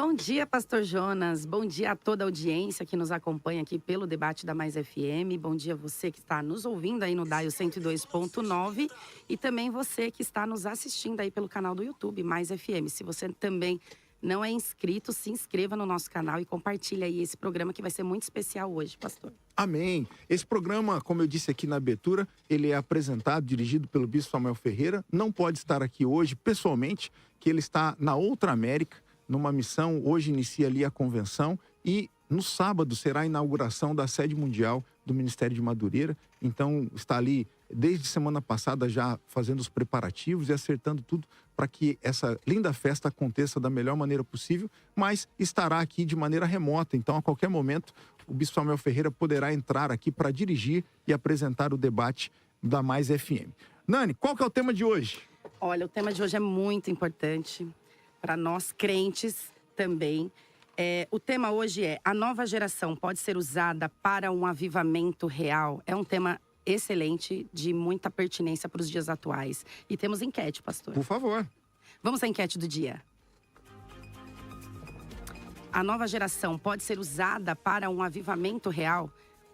Bom dia, Pastor Jonas. Bom dia a toda a audiência que nos acompanha aqui pelo debate da Mais FM. Bom dia a você que está nos ouvindo aí no Dial 102.9 e também você que está nos assistindo aí pelo canal do YouTube Mais FM. Se você também não é inscrito, se inscreva no nosso canal e compartilhe aí esse programa que vai ser muito especial hoje, pastor. Amém. Esse programa, como eu disse aqui na abertura, ele é apresentado, dirigido pelo Bispo Samuel Ferreira. Não pode estar aqui hoje pessoalmente, que ele está na outra América, numa missão. Hoje inicia ali a convenção e no sábado será a inauguração da sede mundial do Ministério de Madureira. Então está ali desde semana passada já fazendo os preparativos e acertando tudo para que essa linda festa aconteça da melhor maneira possível, mas estará aqui de maneira remota. Então a qualquer momento o Bispo Samuel Ferreira poderá entrar aqui para dirigir e apresentar o debate da Mais FM. Nani, qual que é o tema de hoje? Olha, o tema de hoje é muito importante para nós crentes também. O tema hoje é: a nova geração pode ser usada para um avivamento real? É um tema excelente, de muita pertinência para os dias atuais. E temos enquete, pastor. Por favor. Vamos à enquete do dia. A nova geração pode ser usada para um avivamento real?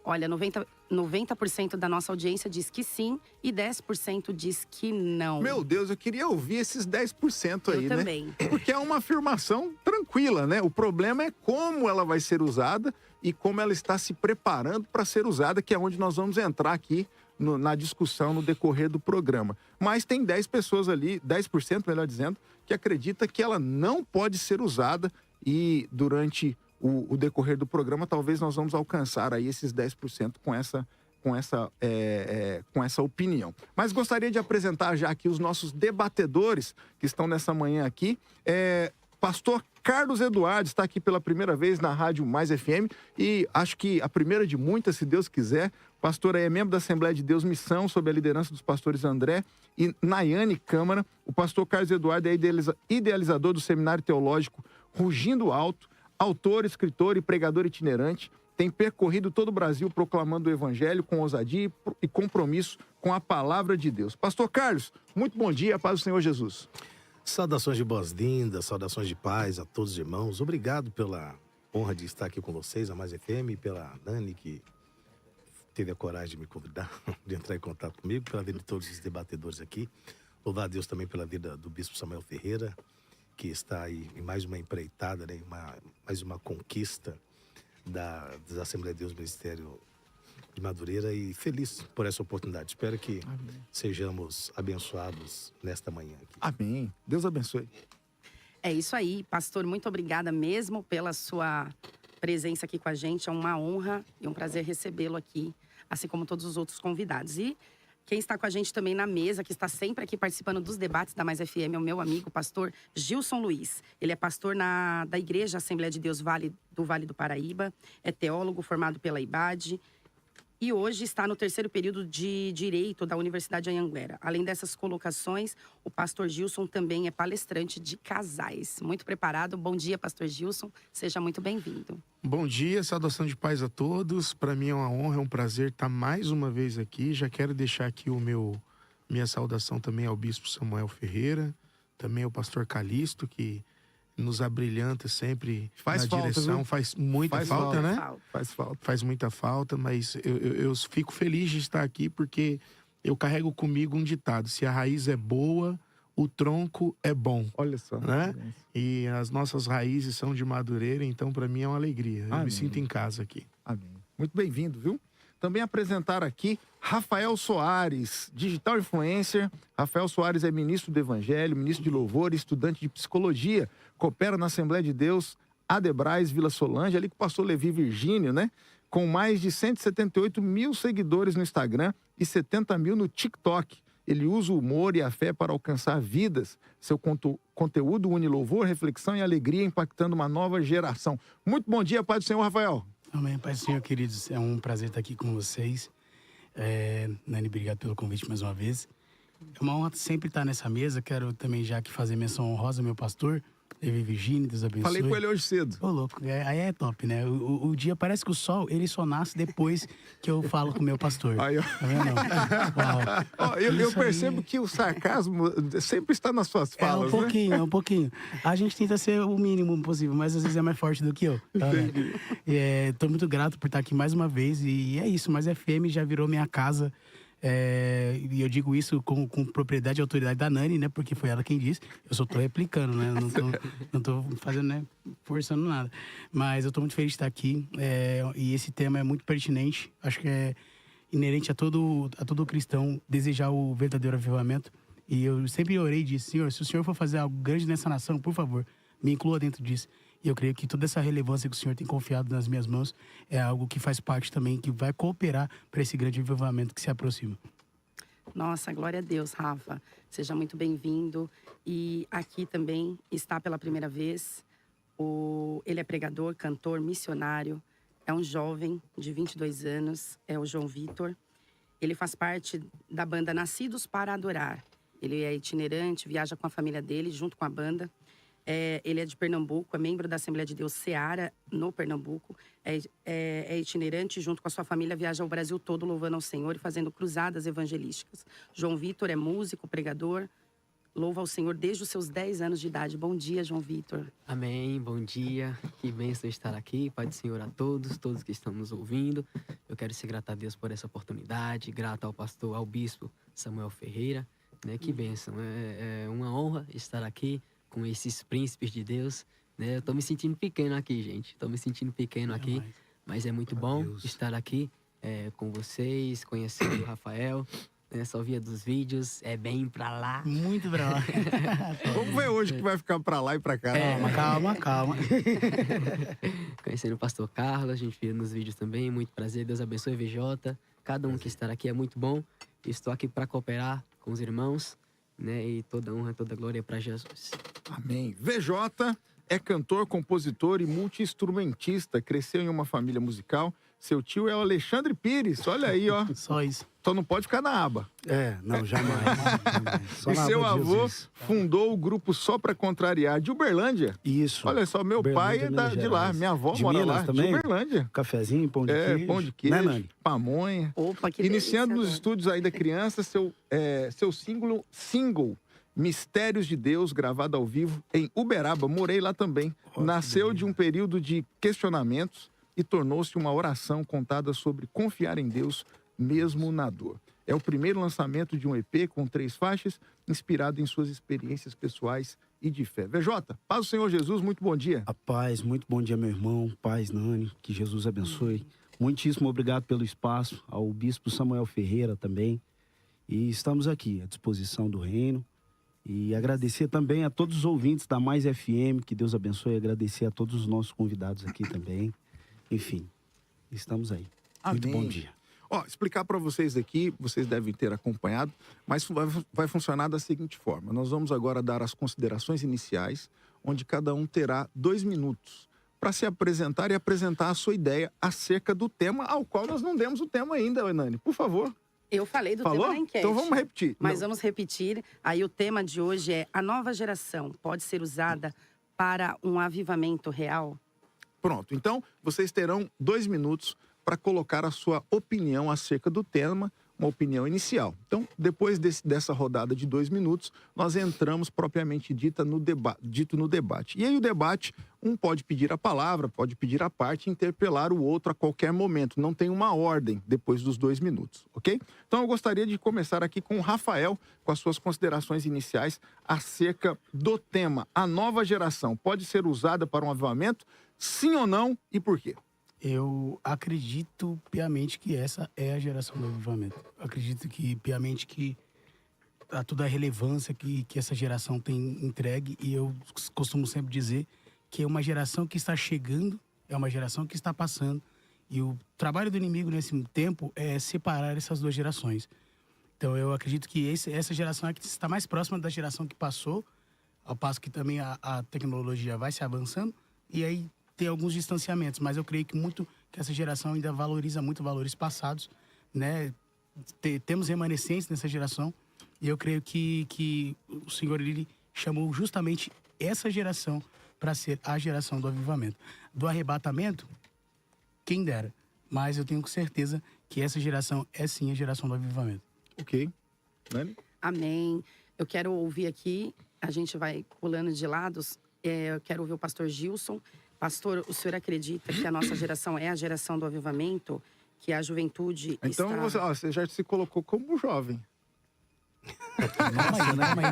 Olha, 90% da nossa audiência diz que sim e 10% diz que não. Meu Deus, eu queria ouvir esses 10% aí, né? Eu também. Porque é uma afirmação tranquila, né? O problema é como ela vai ser usada e como ela está se preparando para ser usada, que é onde nós vamos entrar aqui na discussão no decorrer do programa. Mas tem 10 pessoas ali, 10%, melhor dizendo, que acredita que ela não pode ser usada e durante o decorrer do programa, talvez nós vamos alcançar aí esses 10% com essa opinião. Mas gostaria de apresentar já aqui os nossos debatedores que estão nessa manhã aqui. Pastor Carlos Eduardo está aqui pela primeira vez na Rádio Mais FM e acho que a primeira de muitas, se Deus quiser. Pastor é membro da Assembleia de Deus Missão, sob a liderança dos pastores André e Nayane Câmara. O pastor Carlos Eduardo é idealizador do Seminário Teológico Rugindo Alto, autor, escritor e pregador itinerante, tem percorrido todo o Brasil proclamando o evangelho com ousadia e compromisso com a palavra de Deus. Pastor Carlos, muito bom dia, paz do Senhor Jesus. Saudações de boas-vindas, saudações de paz a todos os irmãos. Obrigado pela honra de estar aqui com vocês, a Mais FM, e pela Nani, que teve a coragem de me convidar, de entrar em contato comigo, pela vida de todos os debatedores aqui. Louvar a Deus também pela vida do Bispo Samuel Ferreira, que está aí em mais uma empreitada, né? Mais uma conquista da Assembleia de Deus Ministério de Madureira, e feliz por essa oportunidade. Espero que sejamos abençoados nesta manhã aqui. Amém. Deus abençoe. É isso aí, pastor. Muito obrigada mesmo pela sua presença aqui com a gente. É uma honra e um prazer recebê-lo aqui, assim como todos os outros convidados. E quem está com a gente também na mesa, que está sempre aqui participando dos debates da Mais FM, é o meu amigo, pastor Gilson Luiz. Ele é pastor da Igreja Assembleia de Deus Vale do Paraíba, é teólogo formado pela IBAD e hoje está no terceiro período de Direito da Universidade de Anhanguera. Além dessas colocações, o pastor Gilson também é palestrante de casais. Muito preparado. Bom dia, pastor Gilson. Seja muito bem-vindo. Bom dia, saudação de paz a todos. Para mim é uma honra, é um prazer estar mais uma vez aqui. Já quero deixar aqui minha saudação também ao Bispo Samuel Ferreira, também ao pastor Calixto, que nos abrilhanta sempre na direção. Viu? Faz muita falta, né? Faz falta. Faz muita falta, mas eu fico feliz de estar aqui porque eu carrego comigo um ditado: se a raiz é boa, o tronco é bom. Olha só. Né? E as nossas raízes são de Madureira, então para mim é uma alegria. Eu me sinto em casa aqui. Amém. Muito bem-vindo, viu? Também apresentar aqui Rafael Soares, digital influencer. Rafael Soares é ministro do Evangelho, ministro de Louvor e estudante de Psicologia. Coopera na Assembleia de Deus Adebrais, Vila Solange, ali com o pastor Levi Virgínio, né? Com mais de 178 mil seguidores no Instagram e 70 mil no TikTok. Ele usa o humor e a fé para alcançar vidas. Seu conteúdo une louvor, reflexão e alegria, impactando uma nova geração. Muito bom dia, Pai do Senhor, Rafael. Amém, Pai do Senhor, queridos. É um prazer estar aqui com vocês. Nani, obrigado pelo convite mais uma vez. É uma honra sempre estar nessa mesa. Quero também já aqui fazer menção honrosa ao meu pastor, Levi Virgínia, Deus abençoe. Falei com ele hoje cedo. Ô, louco, aí é top, né? O dia parece que o sol, ele só nasce depois que eu falo com o meu pastor. Aí, ó. Tá vendo? Uau. Ó, eu Isso percebo aí que o sarcasmo sempre está nas suas falas, é um pouquinho. A gente tenta ser o mínimo possível, mas às vezes é mais forte do que eu. Tá, né? Tô muito grato por estar aqui mais uma vez. E é isso, mas FM já virou minha casa. E eu digo isso com propriedade e autoridade da Nani, né? Porque foi ela quem disse. Eu só tô replicando, né? Não tô fazendo, né? Forçando nada. Mas eu tô muito feliz de estar aqui. E esse tema é muito pertinente. Acho que é inerente a todo cristão desejar o verdadeiro avivamento. E eu sempre orei e disse: Senhor, se o Senhor for fazer algo grande nessa nação, por favor, me inclua dentro disso. E eu creio que toda essa relevância que o Senhor tem confiado nas minhas mãos é algo que faz parte também, que vai cooperar para esse grande avivamento que se aproxima. Nossa, glória a Deus, Rafa. Seja muito bem-vindo. E aqui também está pela primeira vez. Ele é pregador, cantor, missionário. É um jovem de 22 anos, é o João Vitor. Ele faz parte da banda Nascidos para Adorar. Ele é itinerante, viaja com a família dele, junto com a banda. Ele é de Pernambuco, é membro da Assembleia de Deus Seara, no Pernambuco. É itinerante, junto com a sua família, viaja ao Brasil todo louvando ao Senhor e fazendo cruzadas evangelísticas. João Vitor é músico, pregador, louva ao Senhor desde os seus 10 anos de idade. Bom dia, João Vitor. Amém, bom dia. Que bênção estar aqui. Pai do Senhor a todos que estão nos ouvindo. Eu quero ser grato a Deus por essa oportunidade, grato ao pastor, ao bispo Samuel Ferreira. Né? Que bênção, é uma honra estar aqui com esses príncipes de Deus, né? Eu tô me sentindo pequeno aqui, gente. Tô me sentindo pequeno aqui, mas é muito bom estar aqui com vocês, conhecendo o Rafael, né? Só via dos vídeos, é bem pra lá. Muito pra lá. Vamos ver hoje que vai ficar pra lá e pra cá. Calma. Conhecendo o pastor Carlos, a gente via nos vídeos também, muito prazer. Deus abençoe, VJ. Cada um que está aqui é muito bom. Estou aqui para cooperar com os irmãos, né? E toda honra, toda glória para Jesus. Amém. VJ é cantor, compositor e multi-instrumentista. Cresceu em uma família musical. Seu tio é o Alexandre Pires. Olha aí, ó. Só isso. Só não pode ficar na aba. Não, jamais. Só E na seu aba de avô Jesus. fundou o grupo Só Pra Contrariar, de Uberlândia. Isso. Olha só, meu pai é Uberlândia, de lá. Minas Minha avó De mora Minas lá, também? de Uberlândia. Cafezinho, pão de queijo. Pão de queijo, Né, Nani? pamonha. Opa, que Iniciando delícia, nos agora. estúdios ainda criança, seu single Mistérios de Deus, gravado ao vivo em Uberaba. Morei lá também. Nasceu de um período de questionamentos e tornou-se uma oração contada sobre confiar em Deus mesmo na dor. É o primeiro lançamento de um EP com 3 faixas, inspirado em suas experiências pessoais e de fé. VJ, paz do Senhor Jesus, muito bom dia. A paz, muito bom dia, meu irmão. Paz, Nani, que Jesus abençoe. Muitíssimo obrigado pelo espaço, ao bispo Samuel Ferreira também. E estamos aqui à disposição do reino. E agradecer também a todos os ouvintes da Mais FM, que Deus abençoe. Agradecer a todos os nossos convidados aqui também. Enfim, estamos aí. Muito Amém. bom dia. Ó, explicar para vocês aqui, vocês devem ter acompanhado, mas vai funcionar da seguinte forma. Nós vamos agora dar as considerações iniciais, onde cada um terá 2 minutos para se apresentar e apresentar a sua ideia acerca do tema ao qual nós não demos o tema ainda, Nani. Por favor. Eu falei do Falou? tema na enquete. Então vamos repetir. Mas vamos repetir. Aí o tema de hoje é: a nova geração pode ser usada para um avivamento real? Pronto. Então, vocês terão 2 minutos para colocar a sua opinião acerca do tema, uma opinião inicial. Então, depois dessa rodada de 2 minutos, nós entramos propriamente dito no debate. E aí o debate, um pode pedir a palavra, pode pedir a parte e interpelar o outro a qualquer momento. Não tem uma ordem depois dos 2 minutos, ok? Então, eu gostaria de começar aqui com o Rafael, com as suas considerações iniciais acerca do tema. A nova geração pode ser usada para um avivamento? Sim ou não? E por quê? Eu acredito piamente que essa é a geração do avivamento. Eu acredito que piamente que a toda a relevância que essa geração tem entregue, e eu costumo sempre dizer que é uma geração que está chegando, é uma geração que está passando, e o trabalho do inimigo nesse tempo é separar essas 2 gerações. Então eu acredito que essa geração é que está mais próxima da geração que passou, ao passo que também a tecnologia vai se avançando, e aí tem alguns distanciamentos, mas eu creio que essa geração ainda valoriza muito valores passados, né? Temos remanescentes nessa geração, e eu creio que o Senhor, ele chamou justamente essa geração para ser a geração do avivamento. Do arrebatamento, quem dera. Mas eu tenho certeza que essa geração é sim a geração do avivamento. Ok. Nani? Amém. Eu quero ouvir aqui, a gente vai pulando de lados. Eu quero ouvir o pastor Gilson. Pastor, o senhor acredita que a nossa geração é a geração do avivamento? Que a juventude Então está... você já se colocou como jovem.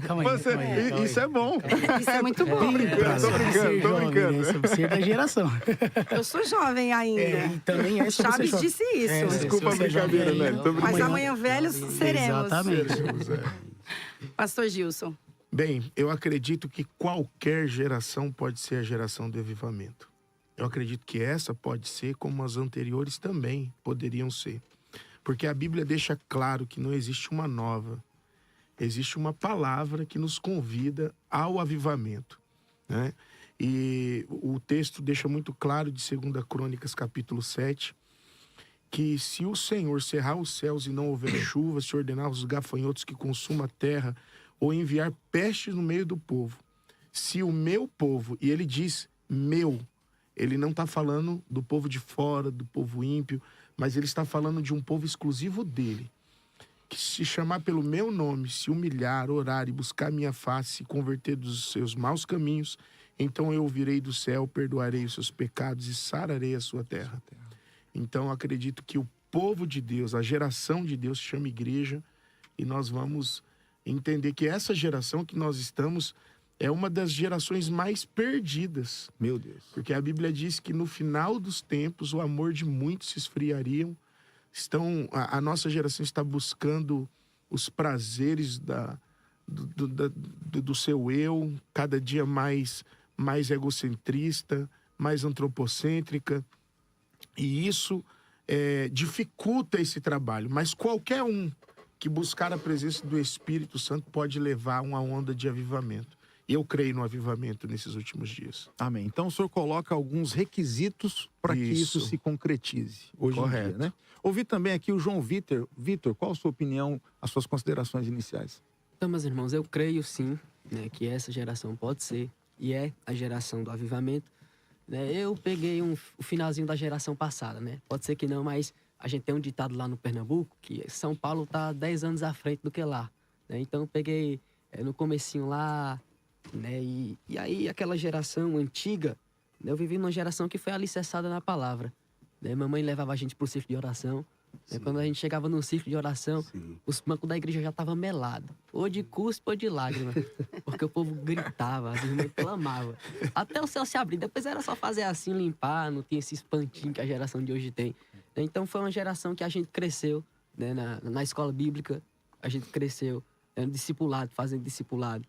Calma aí. Isso é bom. Isso é muito bom. Tô brincando. Você é da geração. Eu sou jovem ainda. E também é sobre Chaves ser jovem. disse isso. Desculpa a brincadeira, né? Tô Mas brincando. amanhã velhos seremos. Exatamente. Pastor Gilson. Bem, eu acredito que qualquer geração pode ser a geração do avivamento. Eu acredito que essa pode ser como as anteriores também poderiam ser. Porque a Bíblia deixa claro que não existe uma nova. Existe uma palavra que nos convida ao avivamento, né? E o texto deixa muito claro de 2 Crônicas, capítulo 7, que se o Senhor cerrar os céus e não houver chuva, se ordenar os gafanhotos que consumam a terra, ou enviar pestes no meio do povo, se o meu povo, e ele diz meu, ele não está falando do povo de fora, do povo ímpio, mas ele está falando de um povo exclusivo dele, que se chamar pelo meu nome, se humilhar, orar e buscar minha face, se converter dos seus maus caminhos, então eu ouvirei do céu, perdoarei os seus pecados e sararei a sua terra. Então eu acredito que o povo de Deus, a geração de Deus, se chama igreja, e nós vamos entender que essa geração que nós estamos é uma das gerações mais perdidas. Meu Deus. Porque a Bíblia diz que no final dos tempos o amor de muitos se esfriariam. A nossa geração está buscando os prazeres do seu eu, cada dia mais egocentrista, mais antropocêntrica. E isso dificulta esse trabalho. Mas qualquer um que buscar a presença do Espírito Santo pode levar uma onda de avivamento. E eu creio no avivamento nesses últimos dias. Amém. Então o senhor coloca alguns requisitos para que isso se concretize hoje em dia, né? Ouvi também aqui o João Vitor. Vitor, qual a sua opinião, as suas considerações iniciais? Então, meus irmãos, eu creio sim, né, que essa geração pode ser e é a geração do avivamento. Né? Eu peguei o finalzinho da geração passada, né? Pode ser que não, mas a gente tem um ditado lá no Pernambuco que São Paulo está 10 anos à frente do que lá. Né? Então, eu peguei no comecinho lá, né? E aí aquela geração antiga, né? Eu vivi numa geração que foi alicerçada na palavra. Né? Mamãe levava a gente pro círculo de oração. Né? Quando a gente chegava no círculo de oração, os bancos da igreja já estavam melados. Ou de cuspe ou de lágrima. Porque o povo gritava, as irmãs clamavam. Até o céu se abrir. Depois era só fazer assim, limpar, não tinha esse espantinho que a geração de hoje tem. Então foi uma geração que a gente cresceu, né? Na escola bíblica. A gente cresceu no discipulado, fazendo discipulado.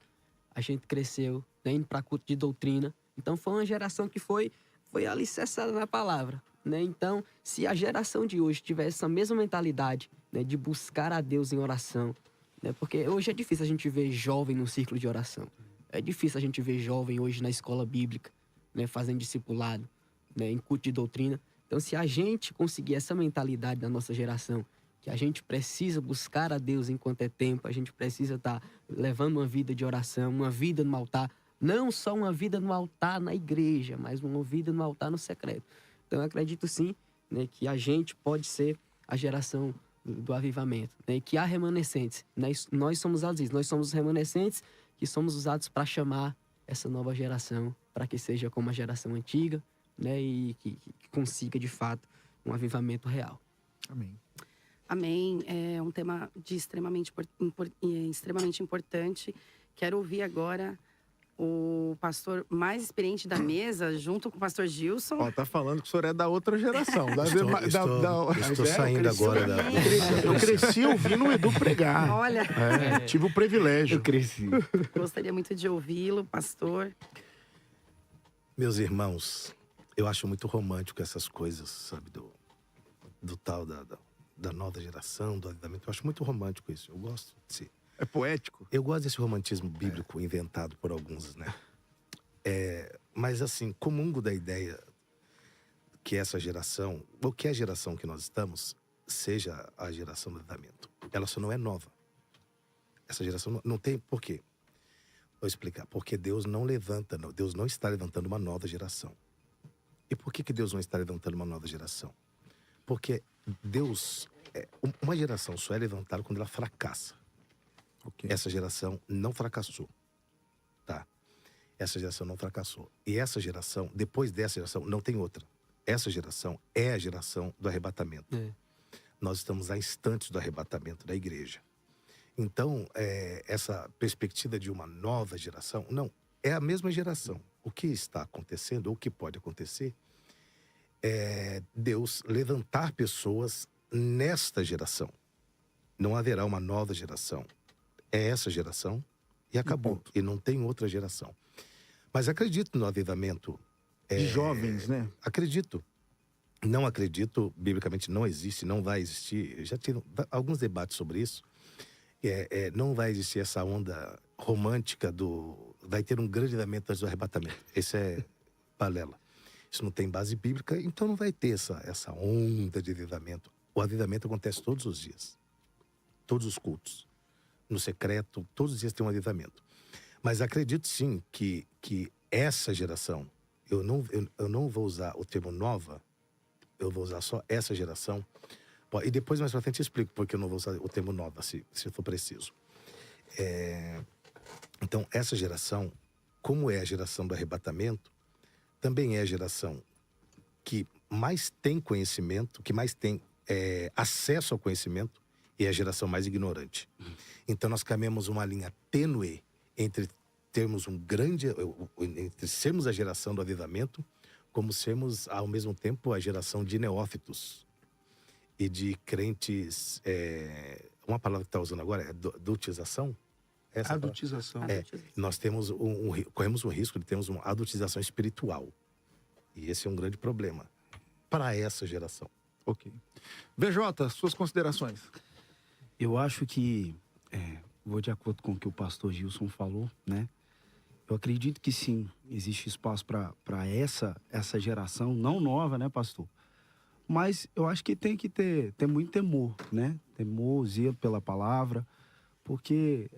A gente cresceu, né, indo para culto de doutrina. Então foi uma geração que foi alicerçada na palavra. Né? Então, se a geração de hoje tiver essa mesma mentalidade, né, de buscar a Deus em oração, né? Porque hoje é difícil a gente ver jovem no círculo de oração. É difícil a gente ver jovem hoje na escola bíblica, né, fazendo discipulado, né, em culto de doutrina. Então, se a gente conseguir essa mentalidade da nossa geração, que a gente precisa buscar a Deus enquanto é tempo, a gente precisa estar levando uma vida de oração, uma vida no altar, não só uma vida no altar na igreja, mas uma vida no altar no secreto. Então, eu acredito sim, né, que a gente pode ser a geração do avivamento, né, e que há remanescentes. Nós somos nós somos os remanescentes que somos usados para chamar essa nova geração, para que seja como a geração antiga, né, e que consiga, de fato, um avivamento real. Amém. Amém. É um tema extremamente importante. Quero ouvir agora o pastor mais experiente da mesa, junto com o pastor Gilson. Ó, tá falando que o senhor é da outra geração. Estou saindo agora da... Eu cresci ouvindo o Edu pregar. Olha, Tive o privilégio. Eu cresci. gostaria muito de ouvi-lo, pastor. Meus irmãos, eu acho muito romântico essas coisas, sabe, do tal da nova geração, do avivamento. Eu acho muito romântico isso. Eu gosto de É poético. Eu gosto desse romantismo bíblico inventado por alguns, né? Mas, assim, comungo da ideia que essa geração, ou que a geração que nós estamos, seja a geração do avivamento. Ela só não é nova. Essa geração não tem... Por quê? Vou explicar. Porque Deus não levanta, não. Deus não está levantando uma nova geração. E por que Deus não está levantando uma nova geração? Porque Deus, uma geração só é levantada quando ela fracassa. Ok. Essa geração não fracassou, tá? Essa geração não fracassou. E essa geração, depois dessa geração, não tem outra. Essa geração é a geração do arrebatamento. Nós estamos a instantes do arrebatamento da igreja. Então, essa perspectiva de uma nova geração, não, é a mesma geração. O que está acontecendo, ou o que pode acontecer, é Deus levantar pessoas nesta geração. Não haverá uma nova geração. É essa geração e acabou. E não tem outra geração. Mas acredito no avivamento. De jovens, né? Acredito. Não acredito, biblicamente não existe, não vai existir. Eu já tive alguns debates sobre isso. Não vai existir essa onda romântica vai ter um grande avivamento antes do arrebatamento. Esse é balela. Isso não tem base bíblica, então não vai ter essa onda de avivamento. O avivamento acontece todos os dias. Todos os cultos. No secreto, todos os dias tem um avivamento. Mas acredito sim que essa geração, eu não vou usar o termo nova, eu vou usar só essa geração. E depois, mais pra frente, eu explico porque eu não vou usar o termo nova, se for preciso. Então, essa geração, como é a geração do arrebatamento, também é a geração que mais tem conhecimento, que mais tem acesso ao conhecimento, e é a geração mais ignorante. Então, nós caminhamos uma linha tênue entre termos entre sermos a geração do avivamento, como sermos, ao mesmo tempo, a geração de neófitos e de crentes. Uma palavra que está usando agora é adultização? Adultização. Nós temos corremos o risco de termos uma adultização espiritual. E esse é um grande problema para essa geração. Ok. VJ, suas considerações. Eu acho que, vou de acordo com o que o pastor Gilson falou, né? Eu acredito que sim, existe espaço para essa geração, não nova, né, pastor? Mas eu acho que tem que ter muito temor, né? Temor, zelo pela palavra, porque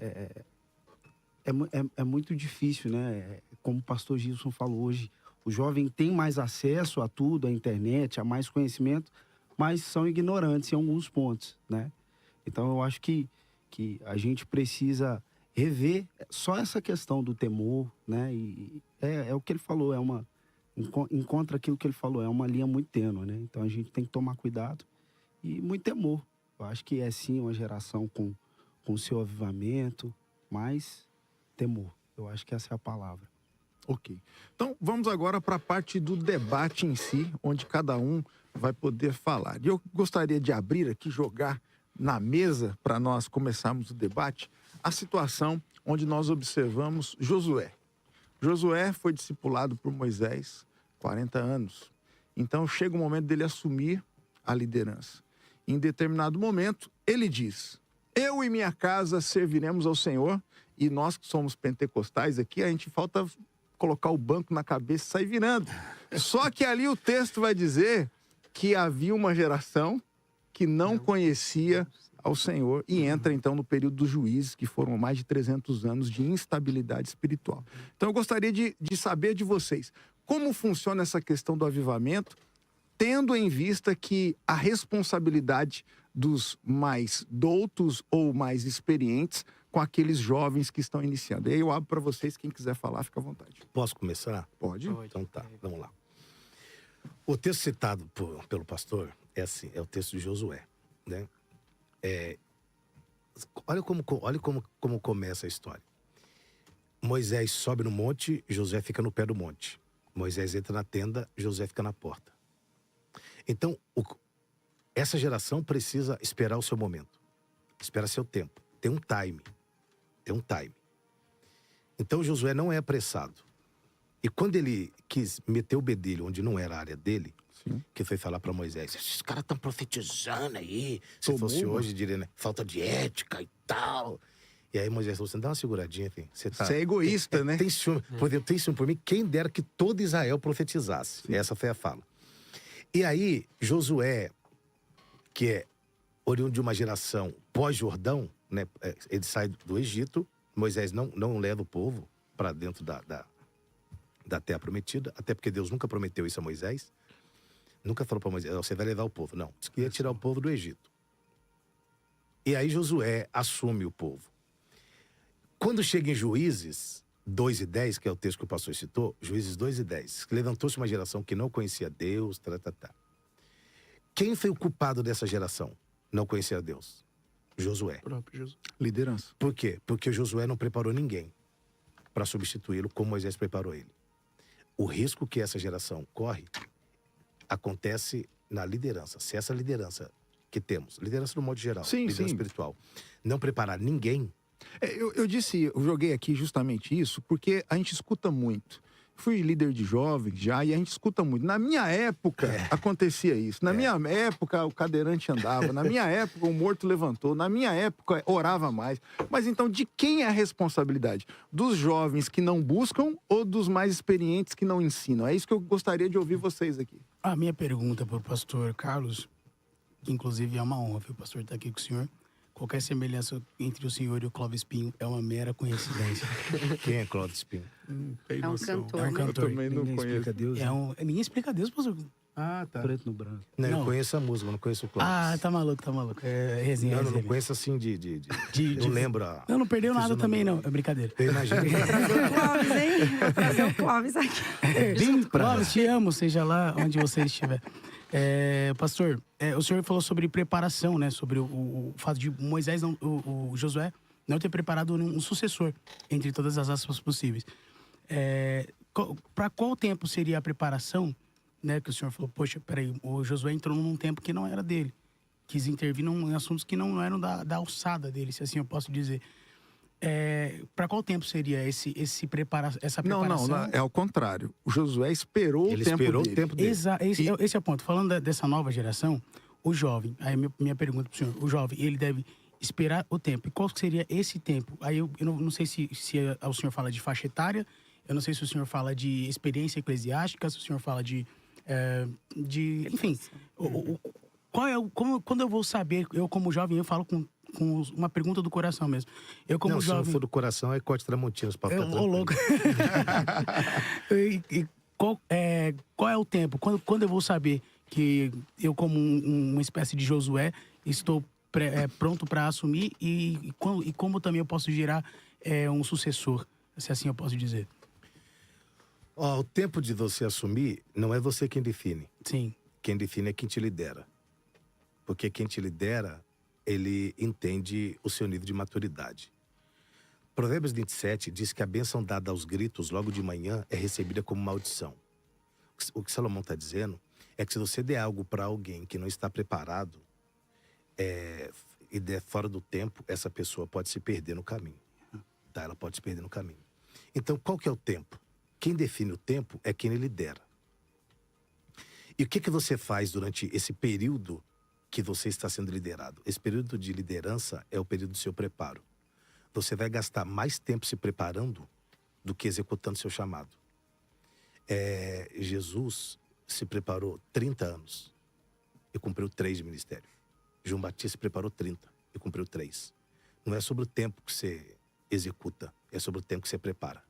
é muito difícil, né? Como o pastor Gilson falou hoje, o jovem tem mais acesso a tudo, à internet, a mais conhecimento, mas são ignorantes em alguns pontos, né? Então eu acho que a gente precisa rever só essa questão do temor, né? E é o que ele falou, encontra aquilo que ele falou, é uma linha muito tênue, né? Então a gente tem que tomar cuidado e muito temor. Eu acho que é sim uma geração com o seu avivamento, mas temor. Eu acho que essa é a palavra. Ok. Então, vamos agora para a parte do debate em si, onde cada um vai poder falar. E eu gostaria de abrir aqui, jogar na mesa, para nós começarmos o debate, a situação onde nós observamos Josué. Josué foi discipulado por Moisés 40 anos. Então, chega o momento dele assumir a liderança. Em determinado momento, ele diz: eu e minha casa serviremos ao Senhor. E nós que somos pentecostais aqui, a gente falta colocar o banco na cabeça e sair virando. Só que ali o texto vai dizer que havia uma geração que não conhecia ao Senhor e entra então no período dos juízes, que foram mais de 300 anos de instabilidade espiritual. Então eu gostaria de saber de vocês, como funciona essa questão do avivamento, tendo em vista que a responsabilidade dos mais doutos ou mais experientes com aqueles jovens que estão iniciando. E aí eu abro para vocês, quem quiser falar, fica à vontade. Posso começar? Pode. Então tá, vamos lá. O texto citado pelo pastor é o texto de Josué, né? Olha como começa a história. Moisés sobe no monte, Josué fica no pé do monte. Moisés entra na tenda, Josué fica na porta. Então, essa geração precisa esperar o seu momento. Espera seu tempo. Tem um time. Então, Josué não é apressado. E quando ele quis meter o bedelho onde não era a área dele, Sim. que foi falar para Moisés: esses caras estão profetizando aí. Se fosse hoje, diria, né? Falta de ética e tal. E aí Moisés falou assim: dá uma seguradinha, filho. Você é egoísta, né? Tem ciúme. Por exemplo, tem ciúme por mim. Quem dera que todo Israel profetizasse. Sim. Essa foi a fala. E aí, Josué, que é oriundo de uma geração pós-Jordão, né? Ele sai do Egito. Moisés não leva o povo. para dentro da terra prometida, até porque Deus nunca prometeu isso a Moisés. Nunca falou para Moisés, você vai levar o povo. Não, disse que ia tirar o povo do Egito. E aí Josué assume o povo. Quando chega em Juízes 2:10, que é o texto que o pastor citou, Juízes 2:10, levantou-se uma geração que não conhecia Deus, Quem foi o culpado dessa geração? Não conhecia Deus. Josué. Próprio Jesus. Liderança. Por quê? Porque Josué não preparou ninguém para substituí-lo como Moisés preparou ele. O risco que essa geração corre acontece na liderança. Se essa liderança que temos, liderança no modo geral, Sim, liderança sim. espiritual, não preparar ninguém, Eu joguei aqui justamente isso, porque a gente escuta muito. Fui líder de jovens já, e a gente escuta muito. Na minha época, acontecia isso. Na minha época, o cadeirante andava. Na minha época, o morto levantou. Na minha época, orava mais. Mas então, de quem é a responsabilidade? Dos jovens que não buscam ou dos mais experientes que não ensinam? É isso que eu gostaria de ouvir vocês aqui. A minha pergunta para o pastor Carlos, que inclusive é uma honra, viu, o pastor estar aqui com o senhor. Qualquer semelhança entre o senhor e o Clóvis Pinho é uma mera coincidência. quem é Cláudio Espinho? Tem É um noção. cantor, É um né? cantor. Eu também não Ninguém conheço. explica Deus. Ninguém explica Deus, pastor. Ah, tá. Preto no branco. Não, eu Não. conheço a música, eu não conheço o Cláudio. Ah, tá maluco. É resenha, Não, não resenha. conheço assim eu lembro a... Não perdeu nada fisionomia. também, não. É brincadeira. Eu imagino. Trazer o Clóvis, hein? Vou trazer o Clóvis aqui. Bem, Clóvis, te amo, seja lá onde você estiver. Pastor, o senhor falou sobre preparação, né? Sobre o fato de Moisés, o Josué, não ter preparado um sucessor, entre todas as aspas possíveis. Para qual tempo seria a preparação, né? Que o senhor falou, poxa, peraí, o Josué entrou num tempo que não era dele. Quis intervir em assuntos que não eram da alçada dele, se assim eu posso dizer. Para qual tempo seria essa preparação? Não, é ao contrário. O Josué esperou Ele o tempo esperou dele. o tempo dele. Esse é o ponto. Falando dessa nova geração, o jovem, aí minha pergunta pro senhor, o jovem, ele deve esperar o tempo. E qual seria esse tempo? Aí eu não sei se o senhor fala de faixa etária, eu não sei se o senhor fala de experiência eclesiástica, se o senhor fala enfim, quando eu vou saber, eu como jovem, eu falo com uma pergunta do coração mesmo. Eu como Não, se jovem... não for do coração, é corte Tramontinos pra ficar Ô, tranquilo. louco. Qual é o tempo? Quando eu vou saber que eu, como uma espécie de Josué, estou pronto para assumir e como também eu posso gerar um sucessor, se assim eu posso dizer? O tempo de você assumir não é você quem define. Sim. Quem define é quem te lidera. Porque quem te lidera, ele entende o seu nível de maturidade. Provérbios 27 diz que a bênção dada aos gritos logo de manhã é recebida como maldição. O que Salomão está dizendo é que se você der algo para alguém que não está preparado e der fora do tempo, essa pessoa pode se perder no caminho. Tá? Ela pode se perder no caminho. Então, qual que é o tempo? Quem define o tempo é quem lidera. E o que você faz durante esse período que você está sendo liderado? Esse período de liderança é o período do seu preparo. Você vai gastar mais tempo se preparando do que executando seu chamado. Jesus se preparou 30 anos e cumpriu 3 de ministério. João Batista se preparou 30 e cumpriu 3. Não é sobre o tempo que você executa, é sobre o tempo que você prepara.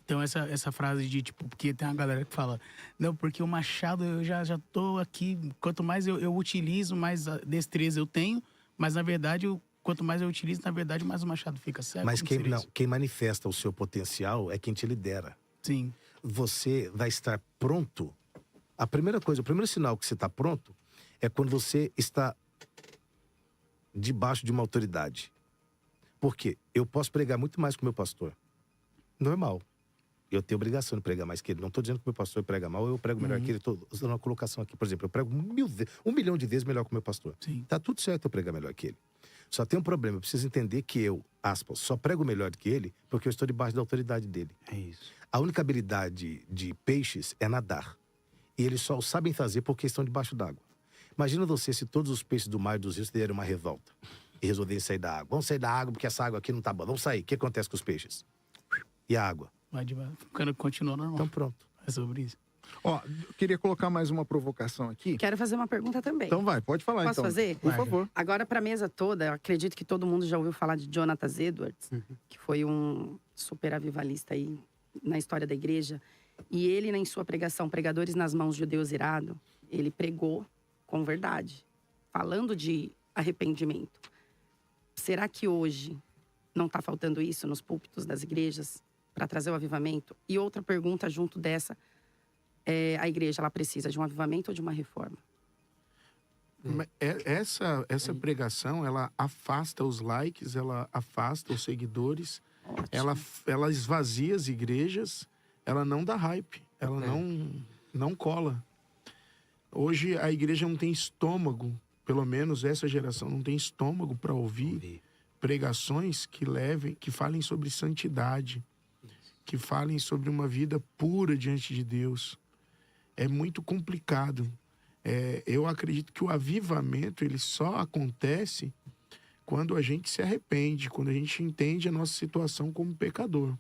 Então essa frase de tipo, porque tem uma galera que fala, não, porque o machado eu já tô aqui, quanto mais eu utilizo, mais destreza eu tenho, mas na verdade, quanto mais eu utilizo, na verdade, mais o machado fica cego. Mas Como seria isso? quem manifesta o seu potencial é quem te lidera. Sim. Você vai estar pronto. O primeiro sinal que você está pronto é quando você está debaixo de uma autoridade. Por quê? Eu posso pregar muito mais que o meu pastor. Normal. Eu tenho obrigação de pregar mais que ele. Não estou dizendo que o meu pastor prega mal, eu prego melhor que ele. Estou dando uma colocação aqui. Por exemplo, eu prego 1 milhão de vezes melhor que o meu pastor. Sim. Tá tudo certo eu pregar melhor que ele. Só tem um problema. Eu preciso entender que eu, aspas, só prego melhor do que ele porque eu estou debaixo da autoridade dele. É isso. A única habilidade de peixes é nadar. E eles só o sabem fazer porque estão debaixo d'água. Imagina você se todos os peixes do mar e dos rios derem uma revolta e resolverem sair da água. Vamos sair da água porque essa água aqui não tá boa. Vamos sair. O que acontece com os peixes? E a água? Continua normal. Então pronto. É sobre isso. Ó, eu queria colocar mais uma provocação aqui. Quero fazer uma pergunta também. Então vai, pode falar. Posso então. fazer? Por Vai. favor. Agora, para a mesa toda, eu acredito que todo mundo já ouviu falar de Jonathan Edwards, que foi um super avivalista aí na história da igreja. E ele, em sua pregação, Pregadores nas Mãos de Deus Irado, ele pregou com verdade, falando de arrependimento. Será que hoje não está faltando isso nos púlpitos das igrejas para trazer o avivamento? E outra pergunta junto dessa, a igreja, ela precisa de um avivamento ou de uma reforma? Essa pregação, ela afasta os likes, ela afasta os seguidores, ela esvazia as igrejas, ela não dá hype, ela não cola. Hoje a igreja não tem estômago, pelo menos essa geração não tem estômago para ouvir pregações que falem sobre santidade, que falem sobre uma vida pura diante de Deus. É muito complicado. Eu acredito que o avivamento ele só acontece quando a gente se arrepende, quando a gente entende a nossa situação como pecador.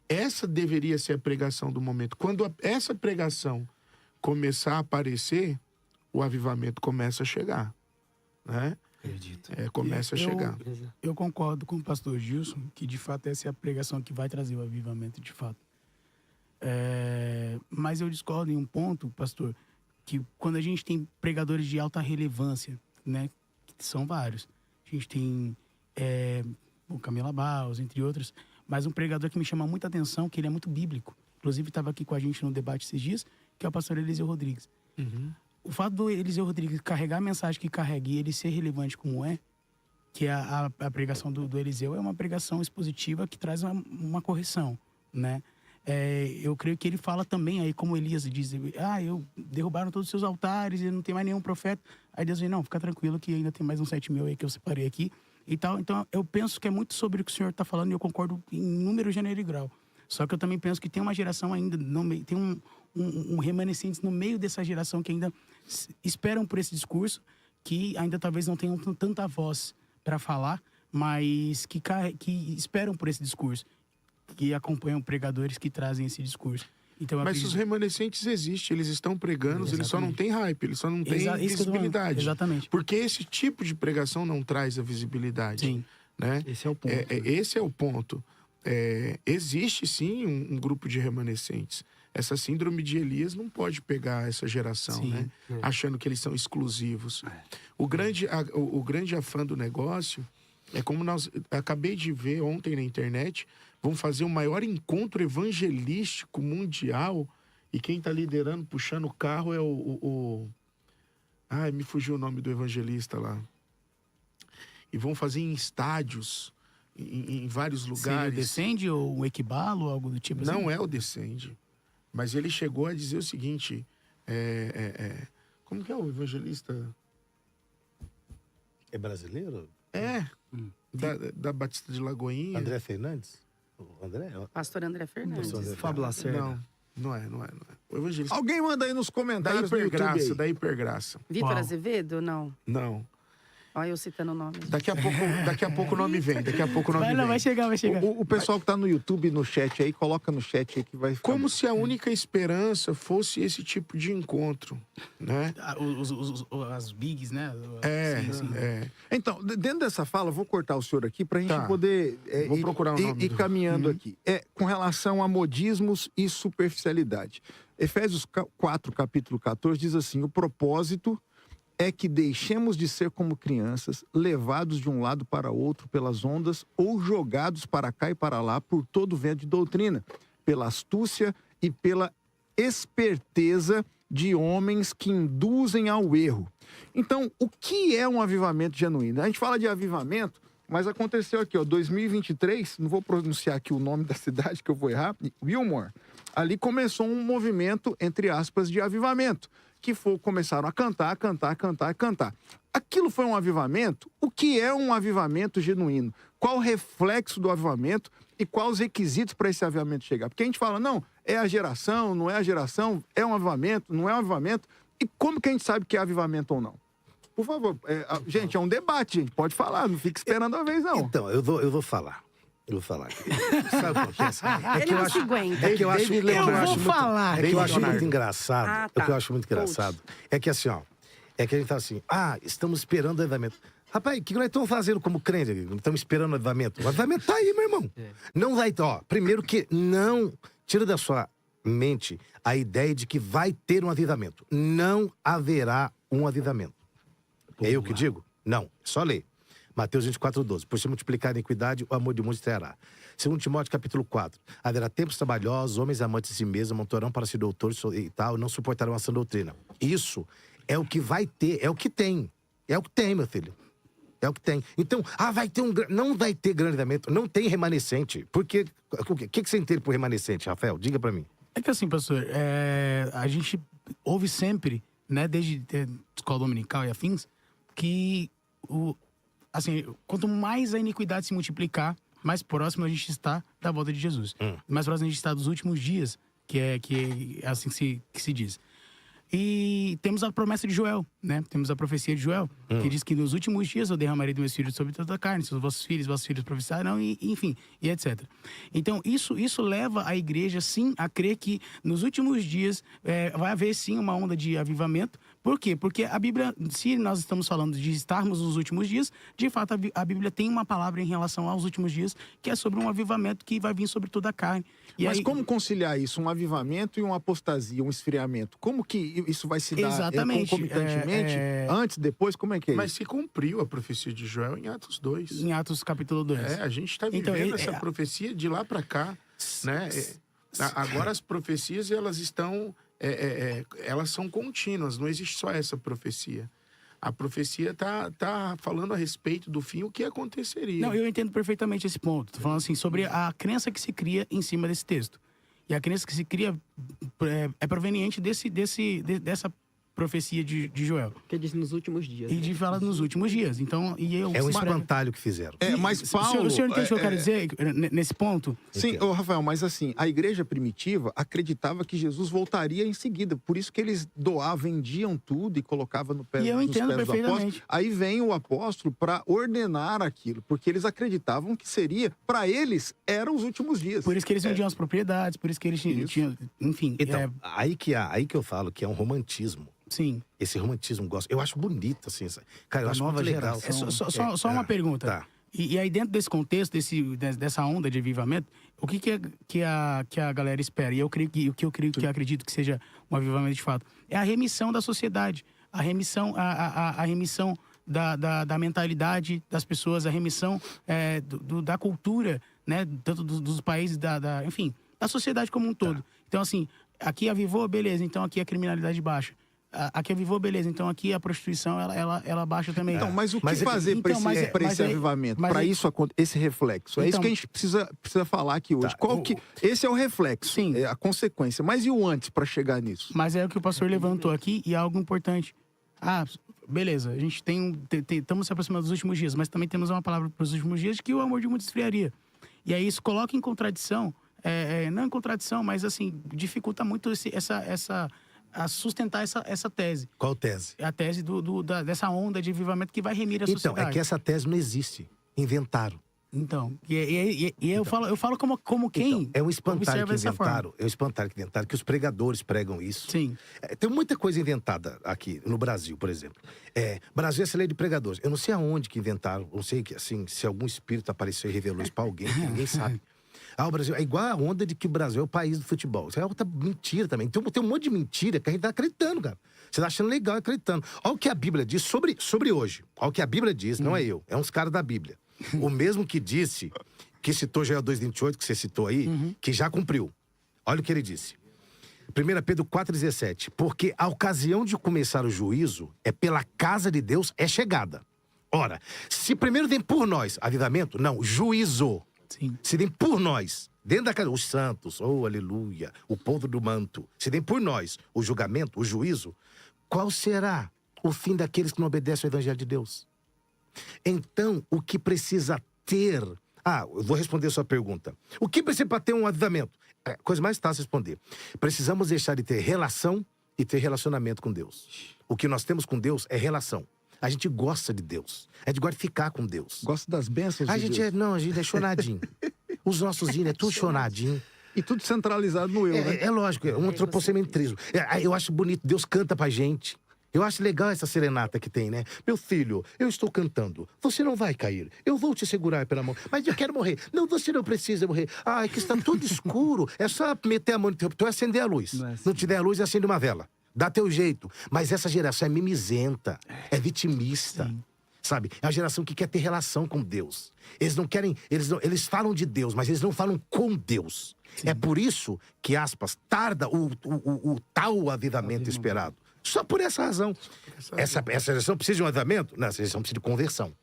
Essa deveria ser a pregação do momento. Quando essa pregação começar a aparecer, o avivamento começa a chegar, né? Acredito. Começa a chegar. Eu concordo com o pastor Gilson, que de fato essa é a pregação que vai trazer o avivamento, de fato. Mas eu discordo em um ponto, pastor, que quando a gente tem pregadores de alta relevância, né, que são vários. A gente tem o Camila Barros, entre outros, mas um pregador que me chama muita atenção, que ele é muito bíblico. Inclusive estava aqui com a gente no debate esses dias, que é o pastor Eliseu Rodrigues. O fato do Eliseu Rodrigues carregar a mensagem que carrega e ele ser relevante como que a pregação do Eliseu é uma pregação expositiva que traz uma correção, né? Eu creio que ele fala também aí, como Elias diz, derrubaram todos os seus altares e não tem mais nenhum profeta. Aí Deus diz, não, fica tranquilo que ainda tem mais uns 7.000 aí que eu separei aqui e tal. Então, eu penso que é muito sobre o que o senhor está falando e eu concordo em número, gênero e grau. Só que eu também penso que tem uma geração ainda, tem um remanescente no meio dessa geração que ainda esperam por esse discurso, que ainda talvez não tenham tanta voz para falar, mas que esperam por esse discurso, que acompanham pregadores que trazem esse discurso. Então, Mas os remanescentes existem, eles estão pregando, eles só não têm hype, eles só não têm visibilidade. Exatamente. Porque esse tipo de pregação não traz a visibilidade. Sim. Né? Esse é o ponto. Esse é o ponto. Existe sim um grupo de remanescentes. Essa síndrome de Elias não pode pegar essa geração, Sim. né? Achando que eles são exclusivos. O grande afã do negócio é como acabei de ver ontem na internet, vão fazer o maior encontro evangelístico mundial e quem está liderando, puxando o carro é me fugiu o nome do evangelista lá. E vão fazer em estádios, em vários lugares. Seria o Descende ou um Equibalo, algo do tipo assim? Não é o Descende. Mas ele chegou a dizer o seguinte, como que é o evangelista? É brasileiro? Da Batista de Lagoinha. André Fernandes? O André? Pastor André Fernandes. Fábio Lacerda. Não é. O evangelista Alguém manda aí nos da comentários do YouTube Hipergraça, aí. da Hipergraça. Vitor Uau. Azevedo? Não. Não. Olha eu citando o nome. Daqui a pouco o nome vem. Vai chegar. O pessoal que tá no YouTube, no chat aí, coloca no chat aí que vai ficar... Como se a única esperança fosse esse tipo de encontro, né? As bigs, né? Sim. Então, dentro dessa fala, eu vou cortar o senhor aqui pra gente Tá. poder Vou procurar o nome ir do- caminhando aqui. Com relação a modismos e superficialidade. Efésios 4, capítulo 14, diz assim, o propósito é que deixemos de ser como crianças, levados de um lado para outro pelas ondas ou jogados para cá e para lá por todo vento de doutrina, pela astúcia e pela esperteza de homens que induzem ao erro. Então, o que é um avivamento genuíno? A gente fala de avivamento, mas aconteceu aqui, 2023, não vou pronunciar aqui o nome da cidade que eu vou errar, Wilmore. Ali começou um movimento, entre aspas, de avivamento, que começaram a cantar. Aquilo foi um avivamento? O que é um avivamento genuíno? Qual o reflexo do avivamento e quais os requisitos para esse avivamento chegar? Porque a gente fala, não, é a geração, não é a geração, é um avivamento, não é um avivamento. E como que a gente sabe que é avivamento ou não? Por favor, gente, é um debate, gente, pode falar, não fique esperando a vez, não. Então, eu vou falar. Eu vou falar. Sabe o que acontece? Ele não se aguenta. É que eu acho, David é que eu Leonardo. acho Eu vou muito, falar. é que eu acho Leonardo. muito engraçado. Ah, É tá. que eu acho muito engraçado. É que assim, ó. É que a gente tá assim, estamos esperando o avivamento. Rapaz, o que nós estamos fazendo como crente? Estamos esperando o avivamento. O avivamento tá aí, meu irmão. Não vai, primeiro que não tira da sua mente a ideia de que vai ter um avivamento. Não haverá um avivamento. É eu que digo? Não, só ler. Mateus 24:12. Por se multiplicar a iniquidade, o amor de muitos terá. 2 Timóteo capítulo 4. Haverá tempos trabalhosos, homens amantes de si mesmos, amontoarão para si doutores e tal, não suportarão a sã doutrina. Isso é o que vai ter, é o que tem. É o que tem, meu filho. É o que tem. Então, vai ter não vai ter grande avivamento, não tem remanescente. Porque, o que você entende por remanescente, Rafael? Diga pra mim. É que assim, pastor, a gente ouve sempre, né, desde escola dominical e afins, que assim, quanto mais a iniquidade se multiplicar, mais próximo a gente está da volta de Jesus. Mais próximo a gente está dos últimos dias, que é assim que se diz. E temos a promessa de Joel, né? Temos a profecia de Joel, que diz que nos últimos dias eu derramarei do meu espírito sobre toda a carne, seus vossos filhos profetizarão, e enfim, e etc. Então, isso leva a igreja, sim, a crer que nos últimos dias vai haver, sim, uma onda de avivamento. Por quê? Porque a Bíblia, se nós estamos falando de estarmos nos últimos dias, de fato a Bíblia tem uma palavra em relação aos últimos dias, que é sobre um avivamento que vai vir sobre toda a carne. E Mas aí, como conciliar isso? Um avivamento e uma apostasia, um esfriamento? Como que isso vai se dar Exatamente. concomitantemente? Antes, depois? Como é que é Mas isso? se cumpriu a profecia de Joel em Atos 2. em Atos capítulo 2. A gente está vivendo Então, essa profecia de lá para cá, né? Agora as profecias, elas estão... elas são contínuas, não existe só essa profecia. A profecia tá falando a respeito do fim, o que aconteceria. Não, eu entendo perfeitamente esse ponto. Tô falando assim, sobre a crença que se cria em cima desse texto. E a crença que se cria é proveniente dessa profecia de Joel. Porque diz nos últimos dias. E de falar nos últimos dias. Então, É um espantalho que fizeram. Mas Paulo... O senhor entende o que eu quero dizer nesse ponto? Sim, Rafael, mas assim, a igreja primitiva acreditava que Jesus voltaria em seguida. Por isso que eles vendiam tudo e colocavam no pé E eu nos entendo pés do apóstolo. perfeitamente. Aí vem o apóstolo para ordenar aquilo, porque eles acreditavam que seria, para eles, eram os últimos dias. Por isso que eles vendiam as propriedades, por isso que eles tinham... Enfim, Então, aí que eu falo que é um romantismo. sim. Esse romantismo gosto. Eu acho bonito, assim. Cara, eu Da acho nova muito legal. geração. Só uma pergunta. Tá. E aí, dentro desse contexto, dessa onda de avivamento, o que a galera espera? E eu creio que acredito que seja um avivamento de fato, é a remissão da sociedade, a remissão da mentalidade das pessoas, a remissão da cultura, né? Tanto dos países, enfim, da sociedade como um todo. Então, assim, aqui avivou, beleza, então aqui a criminalidade baixa. Aqui avivou, beleza, então aqui a prostituição, ela baixa também. Então, mas o que Mas é que- fazer para então, esse avivamento, mas para aí- isso esse reflexo? É isso Então- que a gente precisa falar aqui hoje. Tá. Esse é o reflexo, Sim. é a consequência. Mas e o antes para chegar nisso? Mas é o que o pastor levantou aqui e é algo importante. Beleza, a gente estamos se aproximando dos últimos dias, mas também temos uma palavra para os últimos dias de que o amor de muitos esfriaria. E aí isso coloca em contradição, não em contradição, mas assim, dificulta muito a sustentar essa tese. Qual tese? A tese dessa onda de avivamento que vai remir a Então, sociedade. é que essa tese não existe. Inventaram. Então, eu falo como quem Então, é um espantalho observa que dessa forma. inventaram. É um espantalho que inventaram, que os pregadores pregam isso. Sim. Tem muita coisa inventada aqui no Brasil, por exemplo. Brasil é essa lei de pregadores. Eu não sei aonde que inventaram, não sei que, assim, se algum espírito apareceu e revelou isso pra alguém, que ninguém sabe. O Brasil é igual a onda de que o Brasil é o país do futebol. Isso é outra mentira também. Tem um monte de mentira que a gente tá acreditando, cara. Você tá achando legal acreditando. Olha o que a Bíblia diz sobre hoje. Olha o que a Bíblia diz, não é eu. É uns caras da Bíblia. O mesmo que disse, que citou Joel 2,28, que você citou aí, que já cumpriu. Olha o que ele disse. 1 Pedro 4,17. Porque a ocasião de começar o juízo é pela casa de Deus é chegada. Ora, se primeiro vem por nós avivamento, não, juízo. Sim. Se vem por nós, dentro da casa, os santos, oh aleluia, o povo do manto, se vem por nós o julgamento, o juízo, qual será o fim daqueles que não obedecem ao evangelho de Deus? Então, o que precisa ter... eu vou responder a sua pergunta. O que precisa para ter um avivamento? Coisa mais fácil de responder. Precisamos deixar de ter relação e ter relacionamento com Deus. O que nós temos com Deus é relação. A gente gosta de Deus. A gente gosta de ficar com Deus. Gosta das bênçãos A de gente Deus? a gente é chonadinho. Os nossos hinos é tudo chonadinho. E tudo centralizado no eu, né? É lógico, é um antropocentrismo. Eu acho bonito, Deus canta pra gente. Eu acho legal essa serenata que tem, né? Meu filho, eu estou cantando. Você não vai cair. Eu vou te segurar pela mão. Mas eu quero morrer. Não, você não precisa morrer. Ah, é que está tudo escuro. É só meter a mão no teu... Tu acender a luz. Não é assim. Não te der a luz, acende uma vela. Dá teu jeito. Mas essa geração é mimizenta. É vitimista. Sim. Sabe? É uma geração que quer ter relação com Deus. Eles não querem... Eles falam de Deus, mas eles não falam com Deus. Sim. É por isso que, aspas, tarda o tal avivamento esperado. Só por essa razão. Essa geração precisa de um avivamento? Não, essa geração precisa de conversão.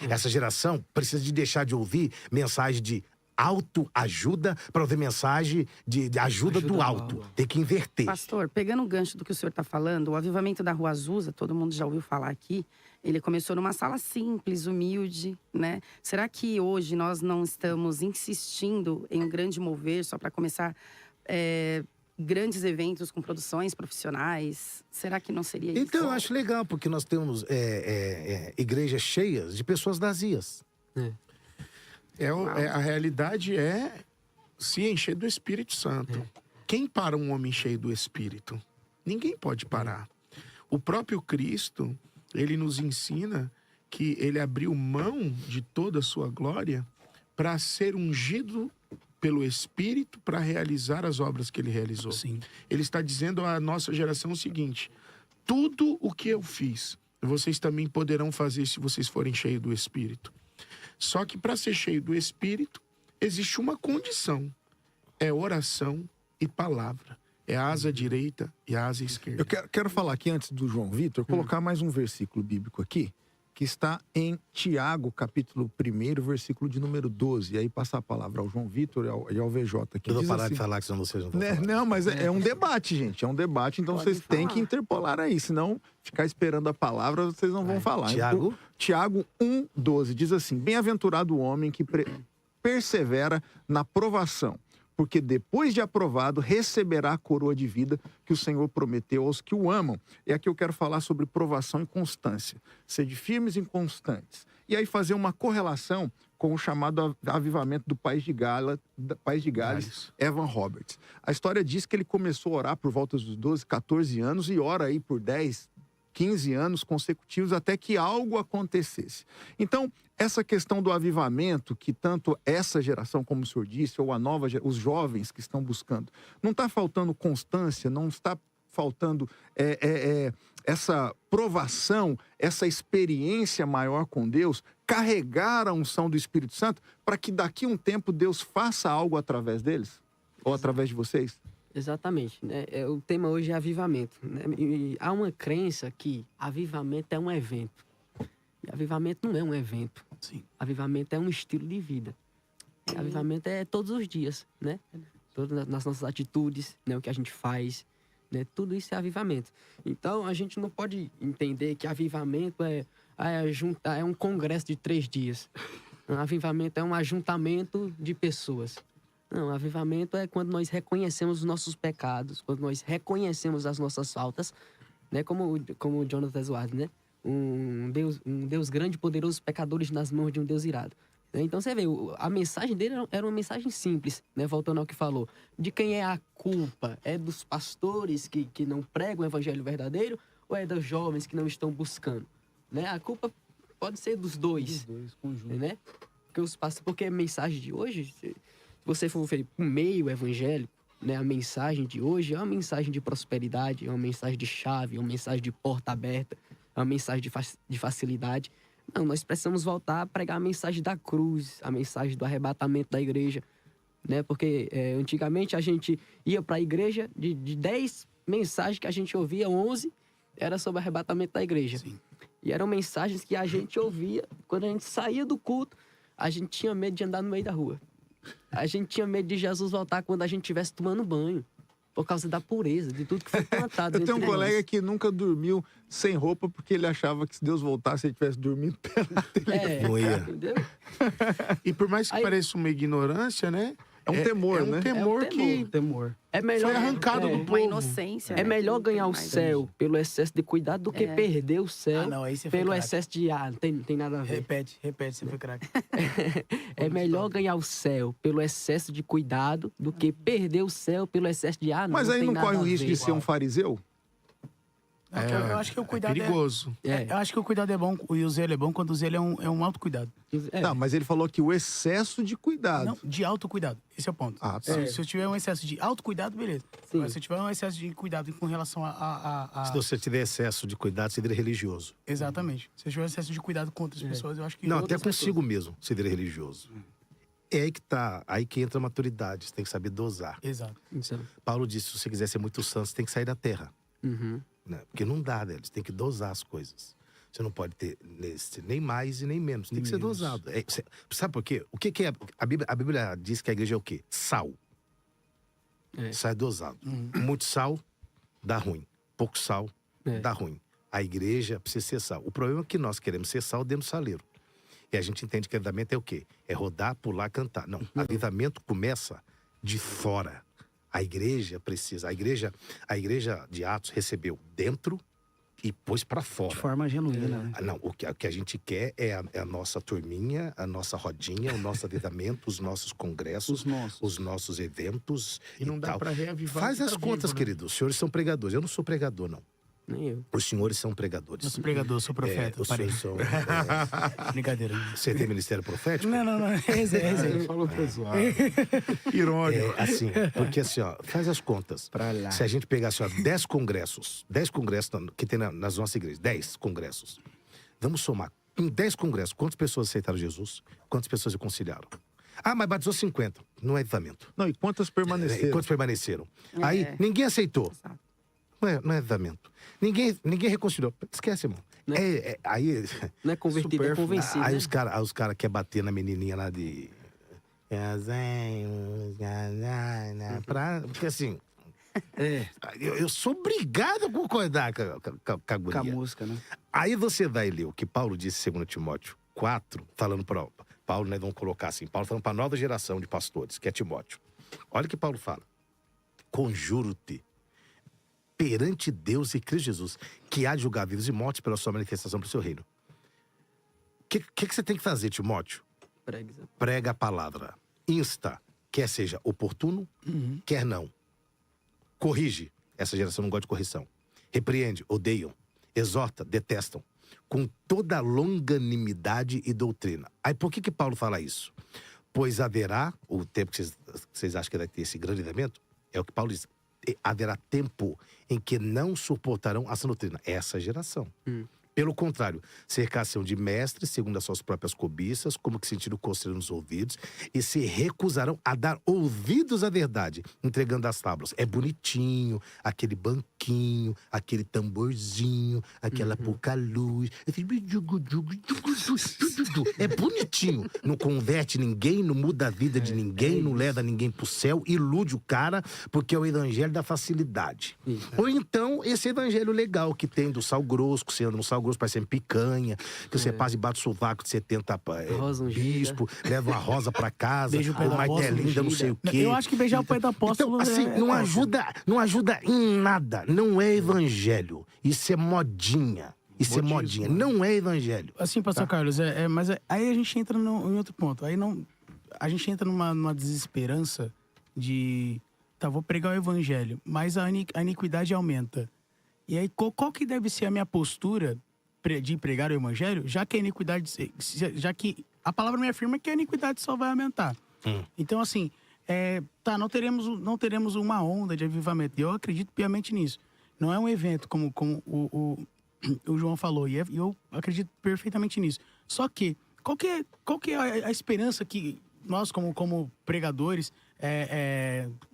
Essa geração precisa de deixar de ouvir mensagem de autoajuda para ouvir mensagem de ajuda do alto. Tem que inverter. Pastor, pegando o gancho do que o senhor está falando, o avivamento da Rua Azusa, todo mundo já ouviu falar aqui, ele começou numa sala simples, humilde, né? Será que hoje nós não estamos insistindo em um grande mover só para começar grandes eventos com produções profissionais? Será que não seria isso? Então, eu acho legal, porque nós temos igrejas cheias de pessoas vazias. A realidade é se encher do Espírito Santo. Quem para um homem cheio do Espírito? Ninguém pode parar. O próprio Cristo, ele nos ensina que ele abriu mão de toda a sua glória para ser ungido pelo Espírito para realizar as obras que ele realizou. Sim. Ele está dizendo à nossa geração o seguinte: tudo o que eu fiz, vocês também poderão fazer se vocês forem cheios do Espírito. Só que para ser cheio do Espírito, existe uma condição. É oração e palavra. É a asa direita e a asa esquerda. Eu quero falar aqui, antes do João Vitor, colocar mais um versículo bíblico aqui, que está em Tiago, capítulo 1, versículo de número 12. E aí passar a palavra ao João Vitor e ao VJ aqui. Eu vou Diz parar assim, de falar, que senão vocês não vão falar. Não, mas é um debate, gente. É um debate, então Podem vocês têm falar. que interpolar aí. Senão, ficar esperando a palavra, vocês não vão falar. Tiago? Tiago 1,12 diz assim: bem-aventurado o homem que persevera na provação, porque depois de aprovado, receberá a coroa de vida que o Senhor prometeu aos que o amam. E aqui eu quero falar sobre provação e constância. Sede firmes e constantes. E aí fazer uma correlação com o chamado avivamento do País de Gales, Evan Roberts. A história diz que ele começou a orar por volta dos 12, 14 anos e ora aí por 10, 15 anos consecutivos até que algo acontecesse. Então, essa questão do avivamento, que tanto essa geração, como o senhor disse, ou a nova, os jovens que estão buscando, não está faltando constância, não está faltando essa provação, essa experiência maior com Deus, carregar a unção do Espírito Santo, para que daqui a um tempo Deus faça algo através deles? Ou através de vocês? Exatamente, né? O tema hoje é avivamento, né? E há uma crença que avivamento é um evento. E avivamento não é um evento. Sim. Avivamento é um estilo de vida. Avivamento é todos os dias, né? Todas nas nossas atitudes, né? O que a gente faz, né? Tudo isso é avivamento. Então, a gente não pode entender que avivamento é um congresso de 3 dias. Avivamento é um ajuntamento de pessoas. Não, avivamento é quando nós reconhecemos os nossos pecados, quando nós reconhecemos as nossas faltas, né? Como o Jonathan Edwards, né? Um Deus grande e poderoso, pecadores nas mãos de um Deus irado. Né? Então você vê, a mensagem dele era uma mensagem simples, né? Voltando ao que falou. De quem é a culpa? É dos pastores que não pregam o evangelho verdadeiro ou é dos jovens que não estão buscando? Né? A culpa pode ser dos dois. Né? Porque a mensagem de hoje, se você for ver o meio evangélico, né, a mensagem de hoje é uma mensagem de prosperidade, é uma mensagem de chave, é uma mensagem de porta aberta, é uma mensagem de facilidade. Não, nós precisamos voltar a pregar a mensagem da cruz, a mensagem do arrebatamento da igreja, né? Porque antigamente a gente ia para a igreja, de 10 mensagens que a gente ouvia, 11 era sobre o arrebatamento da igreja. Sim. E eram mensagens que a gente ouvia, quando a gente saía do culto, a gente tinha medo de andar no meio da rua. A gente tinha medo de Jesus voltar quando a gente estivesse tomando banho. Por causa da pureza, de tudo que foi plantado. Eu tenho um entre colega nós. que nunca dormiu sem roupa porque ele achava que se Deus voltasse, ele tivesse dormindo pelado. Não ia. Entendeu? E por mais que Aí- pareça uma ignorância, né? É um temor, é um né? temor É um que Temor. É melhor, foi arrancado do Uma povo. inocência. é né, melhor que ganhar o mais céu pelo excesso de cuidado do que É. perder o céu Ah, não, aí você foi pelo craque. excesso de ar. Não tem nada a ver. Repete, você foi craque. É melhor ganhar o céu pelo excesso de cuidado do que perder o céu pelo excesso de ar. Mas aí tem não nada corre o a risco ver. de ser um fariseu? Eu acho que o cuidado perigoso. eu acho que o cuidado é bom e o zelo é bom quando o zelo é um autocuidado. É. Tá, mas ele falou que o excesso de cuidado. Não, de autocuidado. Esse é o ponto. Ah, tá. Se eu tiver um excesso de autocuidado, beleza. Sim. Mas se eu tiver um excesso de cuidado com relação a... Se você tiver excesso de cuidado, você vira religioso. Exatamente. Se eu tiver um excesso de cuidado com outras pessoas, eu acho que... Não, até outras consigo mesmo, você vira religioso. É aí que tá, aí que entra a maturidade, você tem que saber dosar. Exato. Isso. Paulo disse, se você quiser ser muito santo, você tem que sair da terra. Uhum. Né? Porque não dá, né? Você tem que dosar as coisas. Você não pode ter nem mais e nem menos. Tem que ser dosado. Sabe por quê? O que é? A Bíblia diz que a igreja é o quê? Sal. É. Sal é dosado. Muito sal dá ruim. Pouco sal É. dá ruim. A igreja precisa ser sal. O problema é que nós queremos ser sal dentro do saleiro. E a gente entende que avivamento é o quê? É rodar, pular, cantar. Não. Avivamento começa de fora. A igreja precisa. A igreja de Atos recebeu dentro e pôs para De fora. forma genuína, né? Não, o que a gente quer é a nossa turminha, a nossa rodinha, o nosso avivamento, os nossos congressos, os nossos eventos. E não dá tal. pra reavivar. Faz o que as tá contas, vivo, né? querido. Os senhores são pregadores. Eu não sou pregador, não. Nem eu. Os senhores são pregadores. Eu sou pregador, sou profeta. Os parei. senhores são. Brincadeira. Você tem ministério profético? Não. É Falou pessoal. Irônico. Assim, porque assim, ó, faz as contas. Pra lá. Se a gente pegasse, ó, 10 congressos que tem nas nossas igrejas, 10 congressos. Vamos somar. Em 10 congressos, quantas pessoas aceitaram Jesus? Quantas pessoas reconciliaram? Ah, mas batizou 50. Não é avivamento. Não, e quantas permaneceram? Quantos permaneceram? Aí, ninguém aceitou. Exato. Não é avivamento. Ninguém reconciliou. Esquece, irmão. Aí, Não é convertido, é convencido. aí né? os cara querem bater na menininha lá de... Porque assim... Eu sou obrigado a concordar com a Com a guria. música, né? Aí você vai ler o que Paulo disse em 2 Timóteo 4, falando para Paulo, né, vamos colocar assim, Paulo falando para a nova geração de pastores, que é Timóteo. Olha o que Paulo fala. Conjuro-te perante Deus e Cristo Jesus, que há de julgar vivos e mortos pela sua manifestação para o seu reino. O que você tem que fazer, Timóteo? Prega. Prega a palavra. Insta, quer seja oportuno, quer não. Corrige. Essa geração não gosta de correção. Repreende, odeiam. Exorta, detestam. Com toda longanimidade e doutrina. Aí por que Paulo fala isso? Pois haverá, o tempo que vocês acham que vai ter esse grande evento, é o que Paulo diz. Haverá tempo em que não suportarão essa doutrina. Essa geração. Pelo contrário, cercar-se-ão de mestres, segundo as suas próprias cobiças, como que sentindo coceira nos ouvidos, e se recusarão a dar ouvidos à verdade, entregando as tábuas. É bonitinho, aquele banquinho, aquele tamborzinho, aquela pouca luz. É bonitinho. Não converte ninguém, não muda a vida de ninguém, não leva ninguém pro céu, ilude o cara, porque é o evangelho da facilidade. Ou então, esse evangelho legal que tem do sal grosso, que você anda no sal grosso, parece picanha, que você passa e bate o sovaco de 70 Rosa ungida. bispo, leva uma rosa pra casa, Beijo o pé do uma apóstolo, martelinda, não sei o quê. Eu acho que beijar o pé do apóstolo... Então, assim, não ajuda em nada. Não é evangelho. Isso é modinha. Isso é modinha. Não é evangelho. Assim, pastor Carlos, mas aí a gente entra em outro ponto. Aí não, a gente entra numa desesperança de... Tá, vou pregar o evangelho, mas a iniquidade aumenta. E aí, qual que deve ser a minha postura de pregar o evangelho, já que a iniquidade... Já que a palavra me afirma que a iniquidade só vai aumentar. Então, assim, não teremos uma onda de avivamento. E eu acredito piamente nisso. Não é um evento como o João falou, e eu acredito perfeitamente nisso. Só que, qual que é a esperança que nós, como pregadores,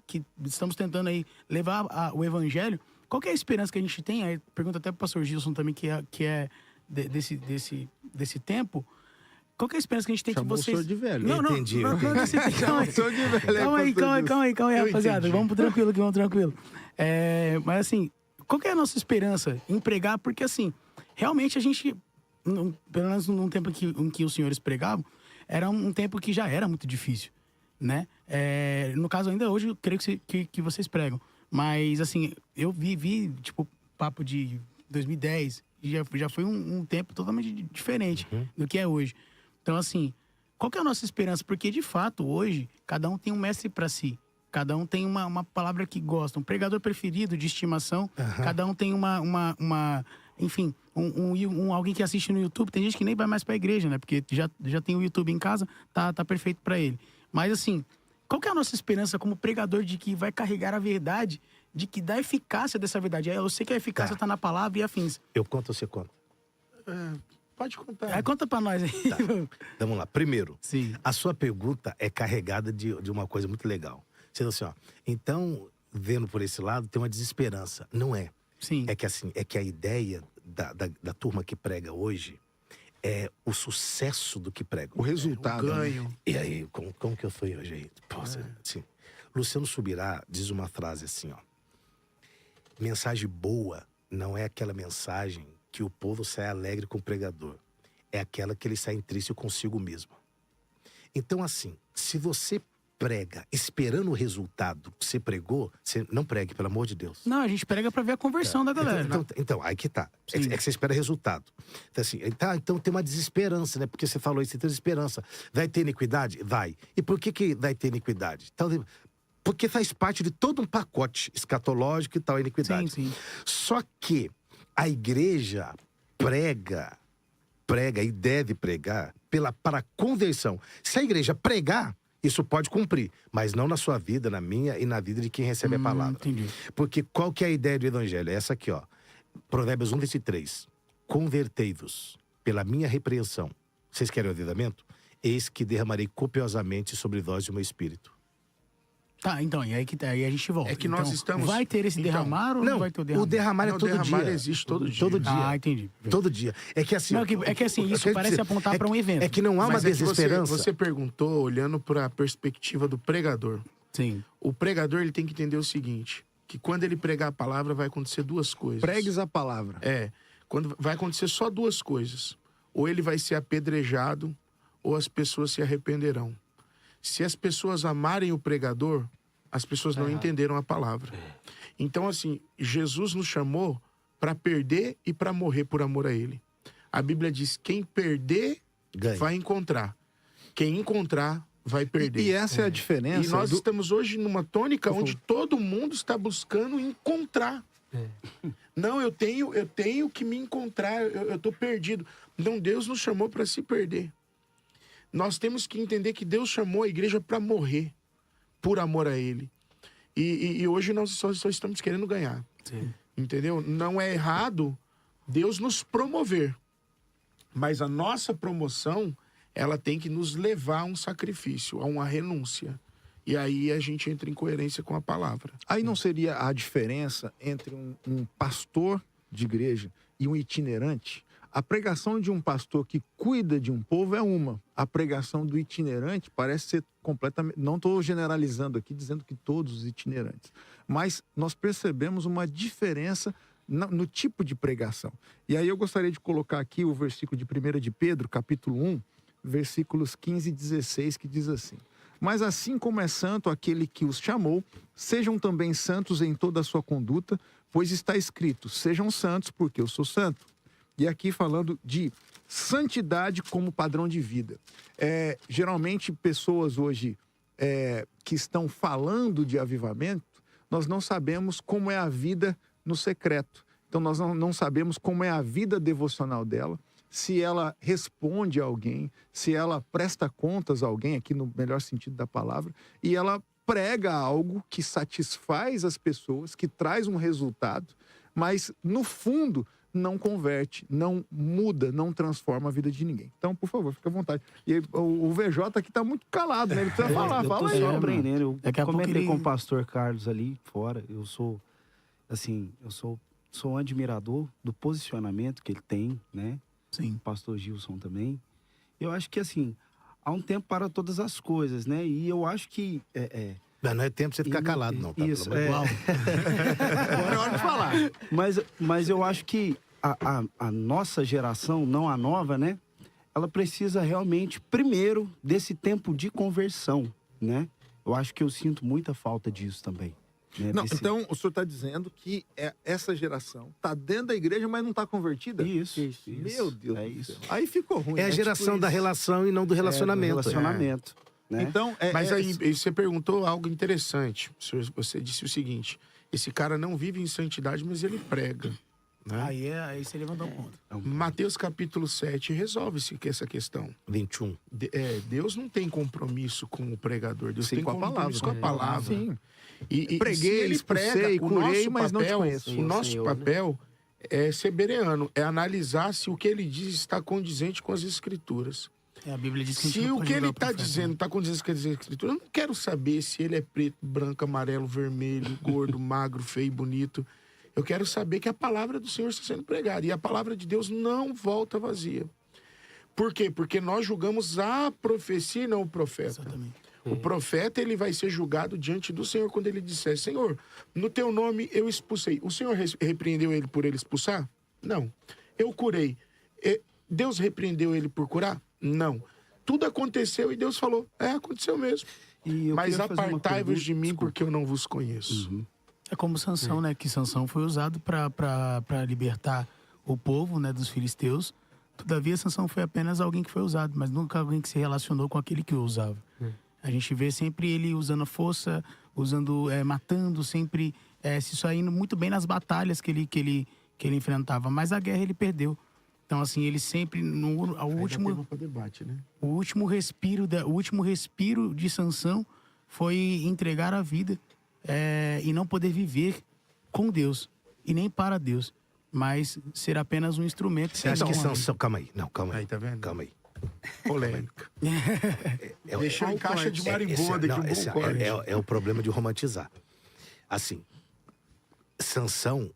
que estamos tentando aí levar o evangelho, qual que é a esperança que a gente tem? Aí pergunta até pro pastor Gilson também, que é desse tempo. Qual que é a esperança que a gente tem? Chamou que vocês... o senhor de velho. Não, Entendi. calma aí. Senhor de velho, Calma aí, Eu rapaziada. entendi. Vamos tranquilo. Mas assim, qual que é a nossa esperança em pregar? Porque assim, realmente a gente, pelo menos num tempo em que os senhores pregavam, era um tempo que já era muito difícil. né? No caso, ainda hoje, eu creio que vocês pregam. Mas, assim, eu vi tipo, papo de 2010, e já foi um tempo totalmente diferente do que é hoje. Então, assim, qual que é a nossa esperança? Porque, de fato, hoje, cada um tem um mestre para si. Cada um tem uma palavra que gosta. Um pregador preferido, de estimação. Cada um tem enfim, alguém que assiste no YouTube. Tem gente que nem vai mais pra igreja, né? Porque já tem o YouTube em casa, tá perfeito para ele. Mas, assim, qual que é a nossa esperança como pregador de que vai carregar a verdade, de que dá eficácia dessa verdade? Eu sei que a eficácia tá na palavra e afins. Eu conto ou você conta? Pode contar. Conta pra nós aí. Tá. Vamos lá. Primeiro, Sim. a sua pergunta é carregada de uma coisa muito legal. Você diz assim, ó, então, vendo por esse lado, tem uma desesperança. Não é. Sim. É que a ideia da turma que prega hoje é o sucesso do que prega. O resultado. O ganho. E aí, como que eu fui hoje aí? Assim, Luciano Subirá diz uma frase assim, ó. Mensagem boa não é aquela mensagem que o povo sai alegre com o pregador. É aquela que ele sai triste consigo mesmo. Então, assim, se você prega esperando o resultado que você pregou, você não pregue, pelo amor de Deus. Não, a gente prega pra ver a conversão da galera. Então, aí que tá. É Sim. que você espera resultado. Então, assim, então tem uma desesperança, né? Porque você falou isso, você tem desesperança. Vai ter iniquidade? Vai. E por que vai ter iniquidade? Então, porque faz parte de todo um pacote escatológico e tal, a iniquidade. Sim. Só que a igreja prega e deve pregar para a conversão. Se a igreja pregar, isso pode cumprir, mas não na sua vida, na minha e na vida de quem recebe a palavra. Entendi. Porque qual que é a ideia do evangelho? É essa aqui, ó. Provérbios 1, 23. Convertei-vos pela minha repreensão. Vocês querem o avivamento? Eis que derramarei copiosamente sobre vós o meu espírito. Tá, então, e aí a gente volta. É que nós Então, estamos- vai ter esse Então, derramar ou não vai ter o derramar? O derramar é Não, todo derramar dia. existe todo dia. Todo dia. Ah, entendi. Todo dia. É que assim... Não, é que assim, isso quer parece dizer, apontar pra um evento. É que não há uma Mas é que desesperança. você perguntou olhando para a perspectiva do pregador. Sim. O pregador ele tem que entender o seguinte, que quando ele pregar a palavra vai acontecer duas coisas. Pregues a palavra. Quando vai acontecer só duas coisas. Ou ele vai ser apedrejado, ou as pessoas se arrependerão. Se as pessoas amarem o pregador, as pessoas não entenderam a palavra. Então, assim, Jesus nos chamou para perder e para morrer por amor a ele. A Bíblia diz, quem perder, Ganha. vai encontrar. Quem encontrar, vai perder. E essa é a diferença. E nós do- estamos hoje numa tônica onde todo mundo está buscando encontrar. Não, eu tenho que me encontrar, eu estou perdido. Não, Deus nos chamou para se perder. Nós temos que entender que Deus chamou a igreja para morrer, por amor a Ele. E hoje nós só estamos querendo ganhar. Sim. Entendeu? Não é errado Deus nos promover. Mas a nossa promoção, ela tem que nos levar a um sacrifício, a uma renúncia. E aí a gente entra em coerência com a palavra. Aí não seria a diferença entre um pastor de igreja e um itinerante? A pregação de um pastor que cuida de um povo é uma. A pregação do itinerante parece ser completamente... Não estou generalizando aqui, dizendo que todos os itinerantes. Mas nós percebemos uma diferença no tipo de pregação. E aí eu gostaria de colocar aqui o versículo de 1 de Pedro, capítulo 1, versículos 15 e 16, que diz assim: Mas assim como é santo aquele que os chamou, sejam também santos em toda a sua conduta, pois está escrito, sejam santos porque eu sou santo. E aqui falando de santidade como padrão de vida. Geralmente pessoas hoje que estão falando de avivamento, nós não sabemos como é a vida no secreto. Então nós não sabemos como é a vida devocional dela, se ela responde a alguém, se ela presta contas a alguém, aqui no melhor sentido da palavra, e ela prega algo que satisfaz as pessoas, que traz um resultado, mas no fundo não converte, não muda, não transforma a vida de ninguém. Então, por favor, fica à vontade. E aí, o VJ aqui tá muito calado, né? Ele precisa falar, Eu tô fala aí. só aprendendo. Eu Daqui a pouco comentei ele- com o pastor Carlos ali fora. Eu sou, assim, sou um admirador do posicionamento que ele tem, né? Sim. O pastor Gilson também. Eu acho que, assim, há um tempo para todas as coisas, né? E eu acho que... Não é tempo pra você ficar calado, não, tá? Isso, Pelo amor de Agora é hora de falar. Mas eu acho que a nossa geração, não a nova, né? Ela precisa realmente, primeiro, desse tempo de conversão. né? Eu acho que eu sinto muita falta disso também. Né? Não, então o senhor está dizendo que essa geração está dentro da igreja, mas não está convertida? Isso. Meu Deus É do isso. céu. Aí ficou ruim. É a né? geração Tipo da isso. relação e não do relacionamento. Relacionamento. Né? Então, Mas aí você perguntou algo interessante. Você disse o seguinte: esse cara não vive em santidade, mas ele prega. Né? Aí você levantou um ponto. Mateus capítulo 7 resolve-se essa questão. 21. Deus não tem compromisso com o pregador, Deus Sim, tem com a compromisso palavra. com a palavra. Sim. E Preguei, se ele expulsei, prega, o curei, nosso mas não te papel, conheço. o nosso Senhor, né? papel é ser bereano, é analisar se o que ele diz está condizente com as escrituras. A Bíblia diz que a gente Se não o pode que ele julgar o está profeta, dizendo né? está condizente com as escrituras, eu não quero saber se ele é preto, branco, amarelo, vermelho, gordo, magro, feio, bonito. Eu quero saber que a palavra do Senhor está sendo pregada. E a palavra de Deus não volta vazia. Por quê? Porque nós julgamos a profecia e não o profeta. Exatamente. O profeta, ele vai ser julgado diante do Senhor quando ele disser: Senhor, no teu nome eu expulsei. O Senhor repreendeu ele por ele expulsar? Não. Eu curei. Deus repreendeu ele por curar? Não. Tudo aconteceu e Deus falou: aconteceu mesmo. E eu Mas queria fazer uma apartai-vos pergunta. de mim, Desculpa. porque eu não vos conheço. É como Sansão, né? Que Sansão foi usado para libertar o povo, né, dos filisteus. Todavia, Sansão foi apenas alguém que foi usado, mas nunca alguém que se relacionou com aquele que o usava. A gente vê sempre ele usando a força, matando, sempre se saindo muito bem nas batalhas que ele enfrentava. Mas a guerra ele perdeu. Então, assim, ele sempre, Debate, né? o último respiro de Sansão foi entregar a vida e não poder viver com Deus e nem para Deus, mas ser apenas um instrumento. Você acha que Então, Sansão... Calma aí. Não, calma aí. Aí, tá vendo? Calma aí. Polêmica. É, Deixou em caixa de marimbondo aqui um bom corte. é o problema de romantizar. Assim, Sansão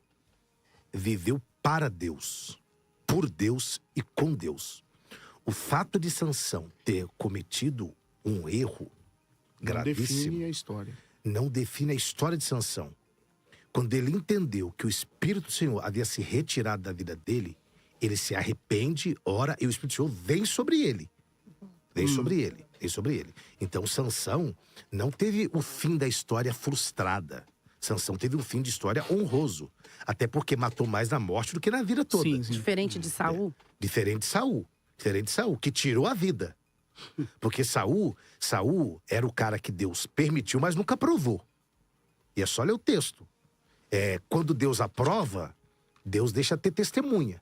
viveu para Deus, por Deus e com Deus. O fato de Sansão ter cometido um erro Não gravíssimo define a história. não define a história de Sansão. Quando ele entendeu que o Espírito do Senhor havia se retirado da vida dele, ele se arrepende, ora, e o Espírito do Senhor vem sobre ele. Vem sobre ele. Então, Sansão não teve o fim da história frustrada. Sansão teve um fim de história honroso. Até porque matou mais na morte do que na vida toda. sim. Diferente de Saul. Diferente de Saul, que tirou a vida. Porque Saul era o cara que Deus permitiu, mas nunca aprovou. E é só ler o texto. Quando Deus aprova, Deus deixa ter testemunha.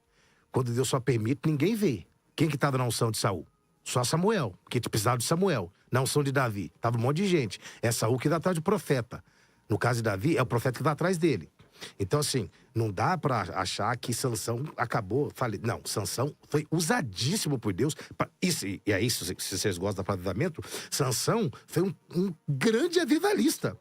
Quando Deus só permite, ninguém vê. Quem que estava na unção de Saul? Só Samuel, porque precisava de Samuel. Na unção de Davi, tava um monte de gente. É Saul que dá atrás do profeta. No caso de Davi, é o profeta que dá atrás dele. Então, assim, não dá pra achar que Sansão acabou. Não, Sansão foi usadíssimo por Deus. E é isso, se vocês gostam do avivamento, Sansão foi um grande avivalista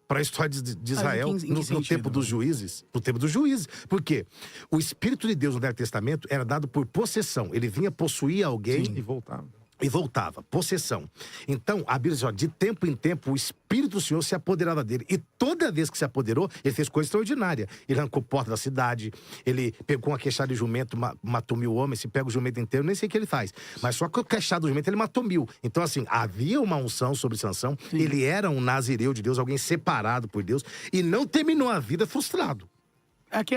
para a história de Israel em que no sentido? tempo dos juízes. No tempo dos juízes. Por quê? O Espírito de Deus no Velho Testamento era dado por possessão. Ele vinha possuir alguém E voltava. e voltava. Possessão. Então, a Bíblia diz, ó, de tempo em tempo, o Espírito do Senhor se apoderava dele. E toda vez que se apoderou, ele fez coisa extraordinária. Ele arrancou porta da cidade, ele pegou uma queixada de jumento, matou 1000 homens. Se pega o jumento inteiro, nem sei o que ele faz. Mas só com a queixada do jumento, ele matou 1000. Então, assim, havia uma unção sobre Sansão. Sim. Ele era um nazireu de Deus, alguém separado por Deus. E não terminou a vida frustrado. Aqui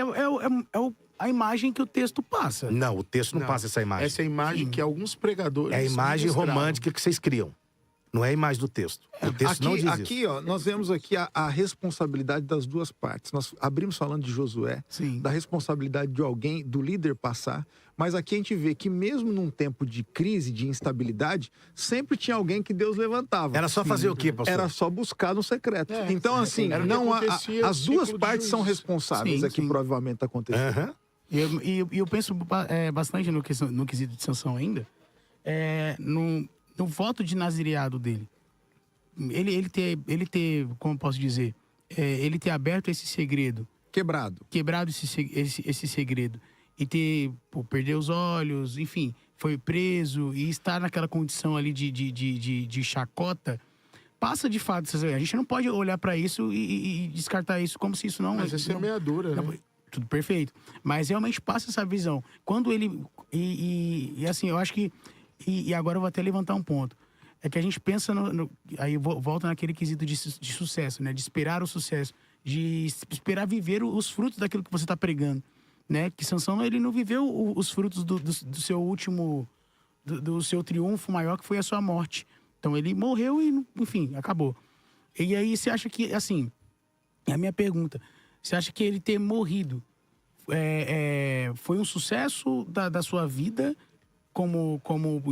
a imagem que o texto passa. Não, o texto não Não. passa essa imagem. Essa é a imagem que alguns pregadores. É a imagem ministraram. romântica que vocês criam. Não é a imagem do texto. O texto não diz isso. Aqui, ó, nós vemos aqui a responsabilidade das duas partes. Nós abrimos falando de Josué, Sim. da responsabilidade de alguém, do líder passar. Mas aqui a gente vê que mesmo num tempo de crise, de instabilidade, sempre tinha alguém que Deus levantava. Era só fazer o quê, pastor? Era só buscar no secreto. É, então, assim, era o que não acontecia as no duas ciclo de partes são juízes. responsáveis Sim, aqui sim. provavelmente tá acontecendo. Aham. E eu penso bastante no quesito de Sansão ainda, no voto de nazireado dele. Ele ter, como eu posso dizer, ele ter aberto esse segredo, Quebrado. quebrado esse segredo, e perder os olhos, enfim, foi preso e estar naquela condição ali de chacota, passa de fato. A gente não pode olhar para isso e descartar isso como se isso não... Mas é semeadura, né? Tudo perfeito. Mas realmente passa essa visão. Quando ele... E assim, eu acho que... E agora eu vou até levantar um ponto. é que a gente pensa aí volta naquele quesito de sucesso, né? De esperar o sucesso, de esperar viver os frutos daquilo que você está pregando, né? Que Sansão, ele não viveu os frutos do seu último, do seu triunfo maior, que foi a sua morte. Então ele morreu e, enfim, acabou. E aí você acha que, assim, é a minha pergunta, você acha que ele ter morrido foi um sucesso da sua vida como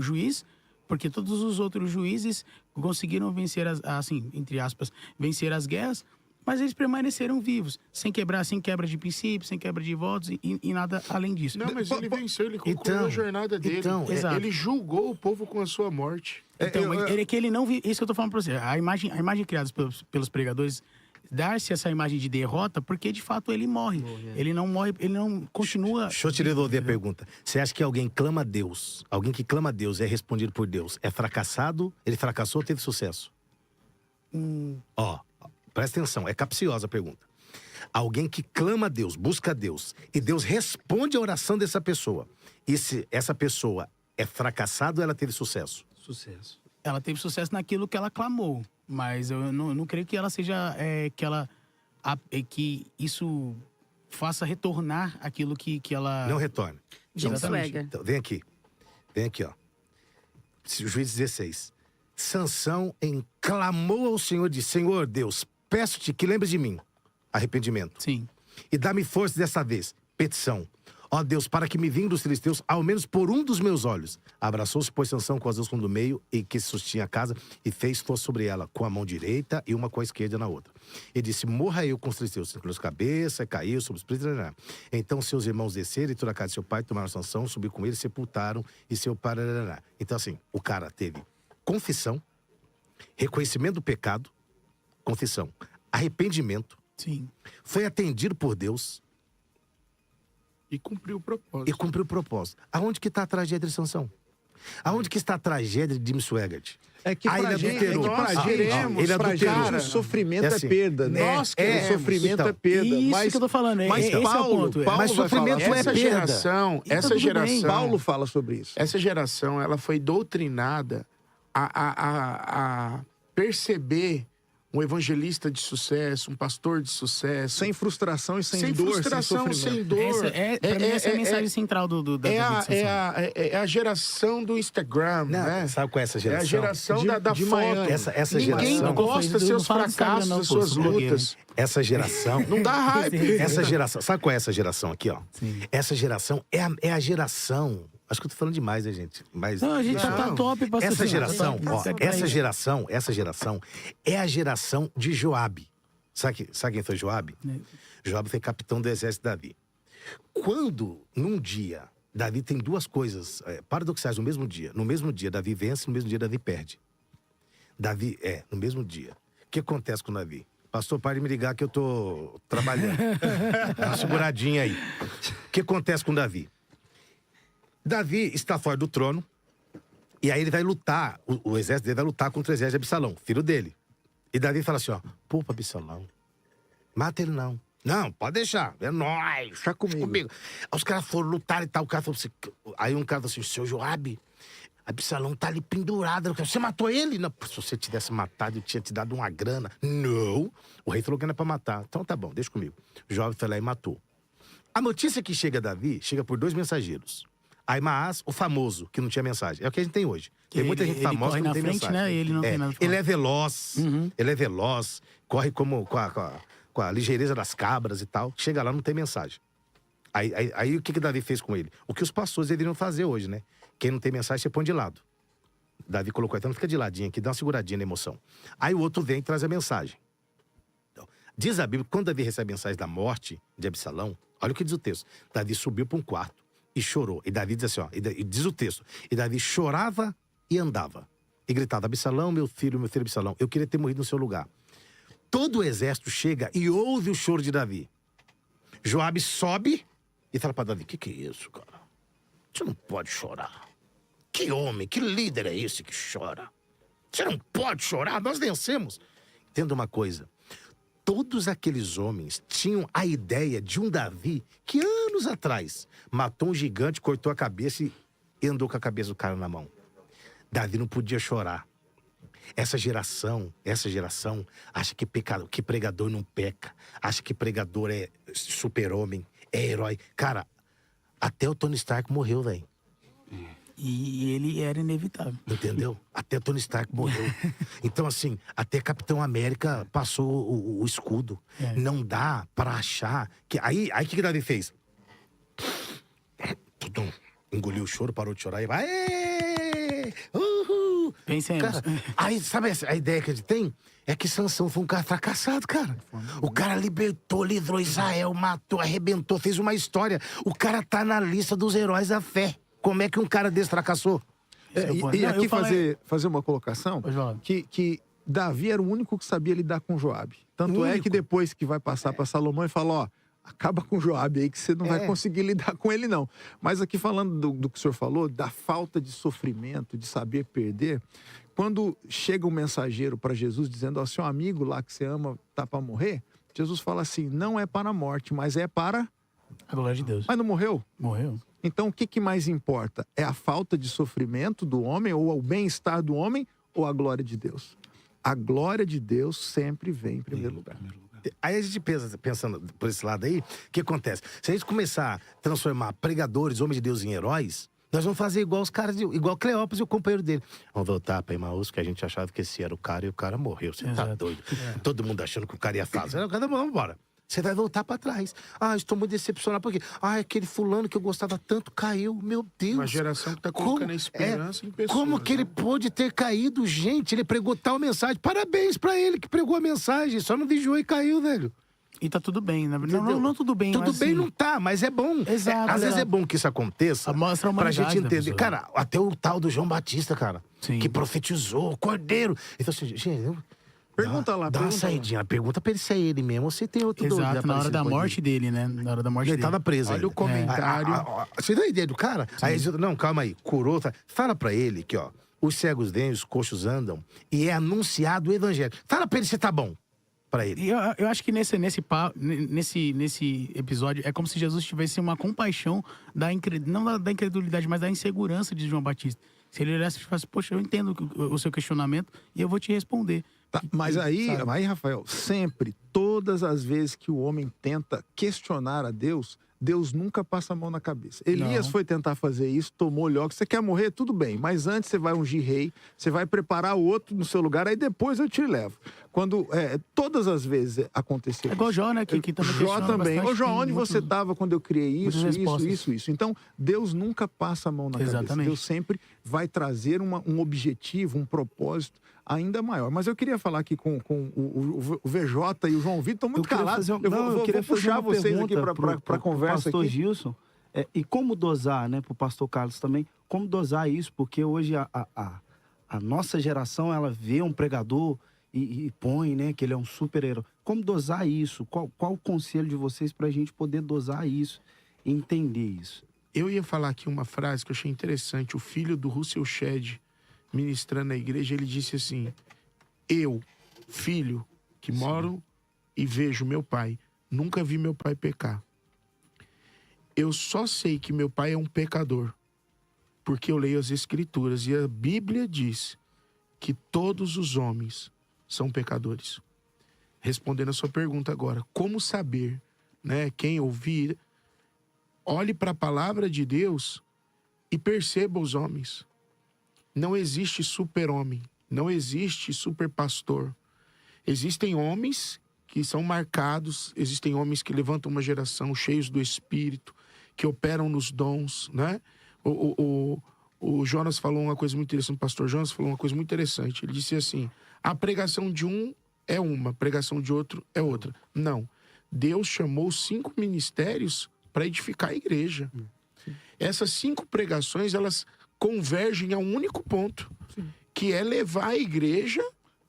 juiz? Porque todos os outros juízes conseguiram vencer, assim, entre aspas, vencer as guerras, mas eles permaneceram vivos, sem quebra de princípios, sem quebra de votos e nada além disso. Não, mas ele venceu, ele concluiu a jornada dele. Exato. Ele julgou o povo com a sua morte. Então, é que ele não viu. Isso que eu tô falando pra você. A imagem criada pelos pregadores, dar-se essa imagem de derrota, porque de fato ele morre. Ele não morre, ele não continua. Deixa eu te devolver a pergunta. Você acha que alguém clama a Deus, alguém que clama a Deus é respondido por Deus, é fracassado? Ele fracassou ou teve sucesso? Ó, presta atenção, é capciosa a pergunta. Alguém que clama a Deus, busca a Deus, e Deus responde a oração dessa pessoa. E se essa pessoa é fracassada ou ela teve sucesso? Sucesso. Ela teve sucesso naquilo que ela clamou, mas eu não creio que ela seja que isso faça retornar aquilo que ela Não retorne. Jim Exatamente. Swagger. Então, vem aqui, ó. Juízes 16. Sansão clamou ao Senhor e disse: Senhor Deus, peço-te que lembres de mim. Arrependimento. Sim. E dá-me força dessa vez. Petição. Ó Deus, para que me vingue dos filisteus, ao menos por um dos meus olhos. Abraçou-se, pois Sansão com as duas com do meio, e que sustinha a casa, e fez força sobre ela, com a mão direita e uma com a esquerda na outra. E disse: morra eu com os filisteus. Incluiu a cabeça, caiu sobre os príncipes. Então seus irmãos desceram, e toda a casa de seu pai, tomaram Sansão, subiu com ele, sepultaram, e seu pai... Então assim, o cara teve confissão, reconhecimento do pecado, confissão, arrependimento, Sim. foi atendido por Deus, E cumpriu o propósito. e cumpriu o propósito. Aonde que está a tragédia de Sansão? Aonde que está a tragédia de Jim Swaggart? É que Ah, pra ele gente, adulterou. ele Ele pra gente adulterou. o sofrimento É é, assim, perda, né? nós O queremos. sofrimento Então, é perda. Isso mas que eu tô falando. mas Esse é o Paulo- ponto. Paulo Mas vai sofrimento falar. é Essa perda. geração, E tá essa tudo bem. geração, Paulo fala sobre isso. essa geração, ela foi doutrinada a perceber um evangelista de sucesso, um pastor de sucesso. Sem frustração e sem, sem dor, frustração, sem sem sofrimento. dor. Pra mim, essa é a mensagem central da É vida a, de Sansão. é a geração do Instagram, Não, né? sabe qual é essa É geração? a geração da de foto. Miami. Essa Ninguém geração... gosta dos Não seus fala do Instagram, fracassos, não, das pô, suas sou blogueiro. lutas. Essa geração... Não dá hype. Essa geração... Sabe qual é essa geração aqui, ó? Sim. Essa geração é a geração... Acho que eu tô falando demais, né, gente? Mas... Não, a gente já tá Não. top, pastor. Essa geração, ó, Segue essa aí. geração é a geração de Joabe. Sabe quem foi Joabe? Joabe foi capitão do exército de Davi. Quando, num dia, Davi tem duas coisas paradoxais no mesmo dia. No mesmo dia, Davi vence, no mesmo dia, Davi perde. No mesmo dia. O que acontece com Davi? Pastor, pare de me ligar que eu tô trabalhando. Dá uma seguradinha aí. O que acontece com Davi? Davi está fora do trono, e aí ele vai lutar, o exército dele vai lutar contra o exército de Absalão, filho dele. E Davi fala assim, ó, poupa Absalão, mata ele não. Não, pode deixar, é nóis. Deixa comigo. Aí os caras foram lutar e tal, o cara falou assim, aí um cara falou assim, seu Joabe, Absalão tá ali pendurado. Você matou ele? Não, se você tivesse matado, eu tinha te dado uma grana. Não, o rei falou que não é pra matar. Então tá bom, deixa comigo. Joabe foi lá e matou. A notícia que chega a Davi, chega por 2 mensageiros. Aimaas, o famoso, que não tinha mensagem. É o que a gente tem hoje. Tem muita gente famosa que não tem frente, mensagem. né? E ele não tem nada pra Ele falar. é veloz, ele é veloz, corre como com a ligeireza das cabras e tal. Chega lá, não tem mensagem. Aí o que Davi fez com ele? O que os pastores deveriam fazer hoje, né? Quem não tem mensagem, você põe de lado. Davi colocou, então fica de ladinho aqui, dá uma seguradinha na emoção. Aí o outro vem e traz a mensagem. Então, diz a Bíblia que quando Davi recebe a mensagem da morte de Absalão, olha o que diz o texto. Davi subiu para um quarto e chorou. E Davi diz assim, ó, e diz o texto. E Davi chorava e andava. E gritava, Absalão, meu filho Absalão, eu queria ter morrido no seu lugar. Todo o exército chega e ouve o choro de Davi. Joabe sobe e fala para Davi, que é isso, cara? Você não pode chorar. Que homem, que líder é esse que chora? Você não pode chorar, nós vencemos. Entenda uma coisa. Todos aqueles homens tinham a ideia de um Davi que anos atrás matou um gigante, cortou a cabeça e andou com a cabeça do cara na mão. Davi não podia chorar. essa geração acha que pregador não peca, acha que pregador é super-homem, é herói. Cara, até o Tony Stark morreu, velho. E ele era inevitável. Entendeu? Até Tony Stark morreu. Então, assim, até Capitão América passou o escudo. Não dá pra achar que... Aí o que Davi fez? Tudum. Engoliu o choro, parou de chorar e vai... Uhul! Pensemos. Cara, aí, sabe a ideia que ele tem? É que Sansão foi um cara fracassado, cara. O cara libertou, livrou Israel, matou, arrebentou, fez uma história. O cara tá na lista dos heróis da fé. Como é que um cara desse fracassou? E aqui fazer uma colocação que Davi era o único que sabia lidar com Joabe. Tanto é que depois que vai passar para Salomão e fala, ó, acaba com Joabe aí que você não vai conseguir lidar com ele não. Mas aqui falando do que o senhor falou, da falta de sofrimento, de saber perder, quando chega um mensageiro para Jesus dizendo, ó, seu amigo lá que você ama tá para morrer, Jesus fala assim, não é para a morte, mas é para... A glória de Deus. Mas não morreu? Morreu. Então, o que mais importa? É a falta de sofrimento do homem, ou o bem-estar do homem, ou a glória de Deus? A glória de Deus sempre vem em primeiro lugar. Aí a gente pensando por esse lado aí, o que acontece? Se a gente começar a transformar pregadores, homens de Deus em heróis, nós vamos fazer igual os caras, igual Cleópatra e o companheiro dele. Vamos voltar para Emaús, que a gente achava que esse era o cara e o cara morreu. Você tá doido? Todo mundo achando que o cara ia fazer. Vamos embora. Você vai voltar pra trás. Ah, estou muito decepcionado, porque... Ah, aquele fulano que eu gostava tanto caiu. Meu Deus. Uma geração que tá colocando a esperança em pessoas. Como que ele pôde ter caído, gente? Ele pregou tal mensagem. Parabéns pra ele que pregou a mensagem. Só não desviou e caiu, velho. E tá tudo bem, né? Não tudo bem, Tudo mas, bem assim, não tá, mas é bom. Exato, Às vezes é bom que isso aconteça. Mostra a pra humanidade gente da entender. pessoa. Cara, até o tal do João Batista, cara. Sim. Que profetizou, Cordeiro. Então, assim, gente... Pergunta lá, dá uma saidinha. Pergunta pra ele se é ele mesmo ou se tem outro doido. Exato, na hora da morte dele, né? Na hora da morte Ele dele. tava preso. Olha o comentário. Você dá a ideia do cara? Aí eles não, calma aí. Curou. Fala pra ele que, ó, os cegos vêm, os coxos andam e é anunciado o evangelho. Fala pra ele se tá bom. Pra ele. E eu acho que nesse episódio é como se Jesus tivesse uma compaixão não da incredulidade, mas da insegurança de João Batista. Se ele olhasse e falasse, poxa, eu entendo o seu questionamento e eu vou te responder. Tá, mas aí, Rafael, sempre, todas as vezes que o homem tenta questionar a Deus, Deus nunca passa a mão na cabeça. Elias foi tentar fazer isso, tomou olhó, que você quer morrer, tudo bem, mas antes você vai ungir rei, você vai preparar o outro no seu lugar, aí depois eu te levo. Quando todas as vezes aconteceu. É igual Jó, né? Que também Jó também. Ô Jó, onde você estava quando eu criei isso? Então, Deus nunca passa a mão na cabeça. Deus sempre vai trazer um objetivo, um propósito ainda maior. Mas eu queria falar aqui com o VJ e o João Vitor, estão muito calados. Eu vou puxar vocês aqui para a conversa pastor aqui. Gilson, e como dosar, né, para o pastor Carlos também, como dosar isso, porque hoje a nossa geração, ela vê um pregador e põe, né, que ele é um super-herói. Como dosar isso? Qual o conselho de vocês para a gente poder dosar isso e entender isso? Eu ia falar aqui uma frase que eu achei interessante. O filho do Russell Shedd, ministrando na igreja, ele disse assim: eu, filho, que moro e vejo meu pai, nunca vi meu pai pecar. Eu só sei que meu pai é um pecador, porque eu leio as escrituras e a Bíblia diz que todos os homens são pecadores. Respondendo a sua pergunta agora, como saber, né, quem ouvir, olhe para a palavra de Deus e perceba os homens. Não existe super-homem, não existe super-pastor. Existem homens que são marcados, existem homens que levantam uma geração cheios do Espírito, que operam nos dons, né? O Jonas falou uma coisa muito interessante, o pastor Jonas falou uma coisa muito interessante. Ele disse assim, a pregação de um é uma, a pregação de outro é outra. Não, Deus chamou 5 ministérios para edificar a igreja. Essas 5 pregações, elas convergem a um único ponto, que é levar a igreja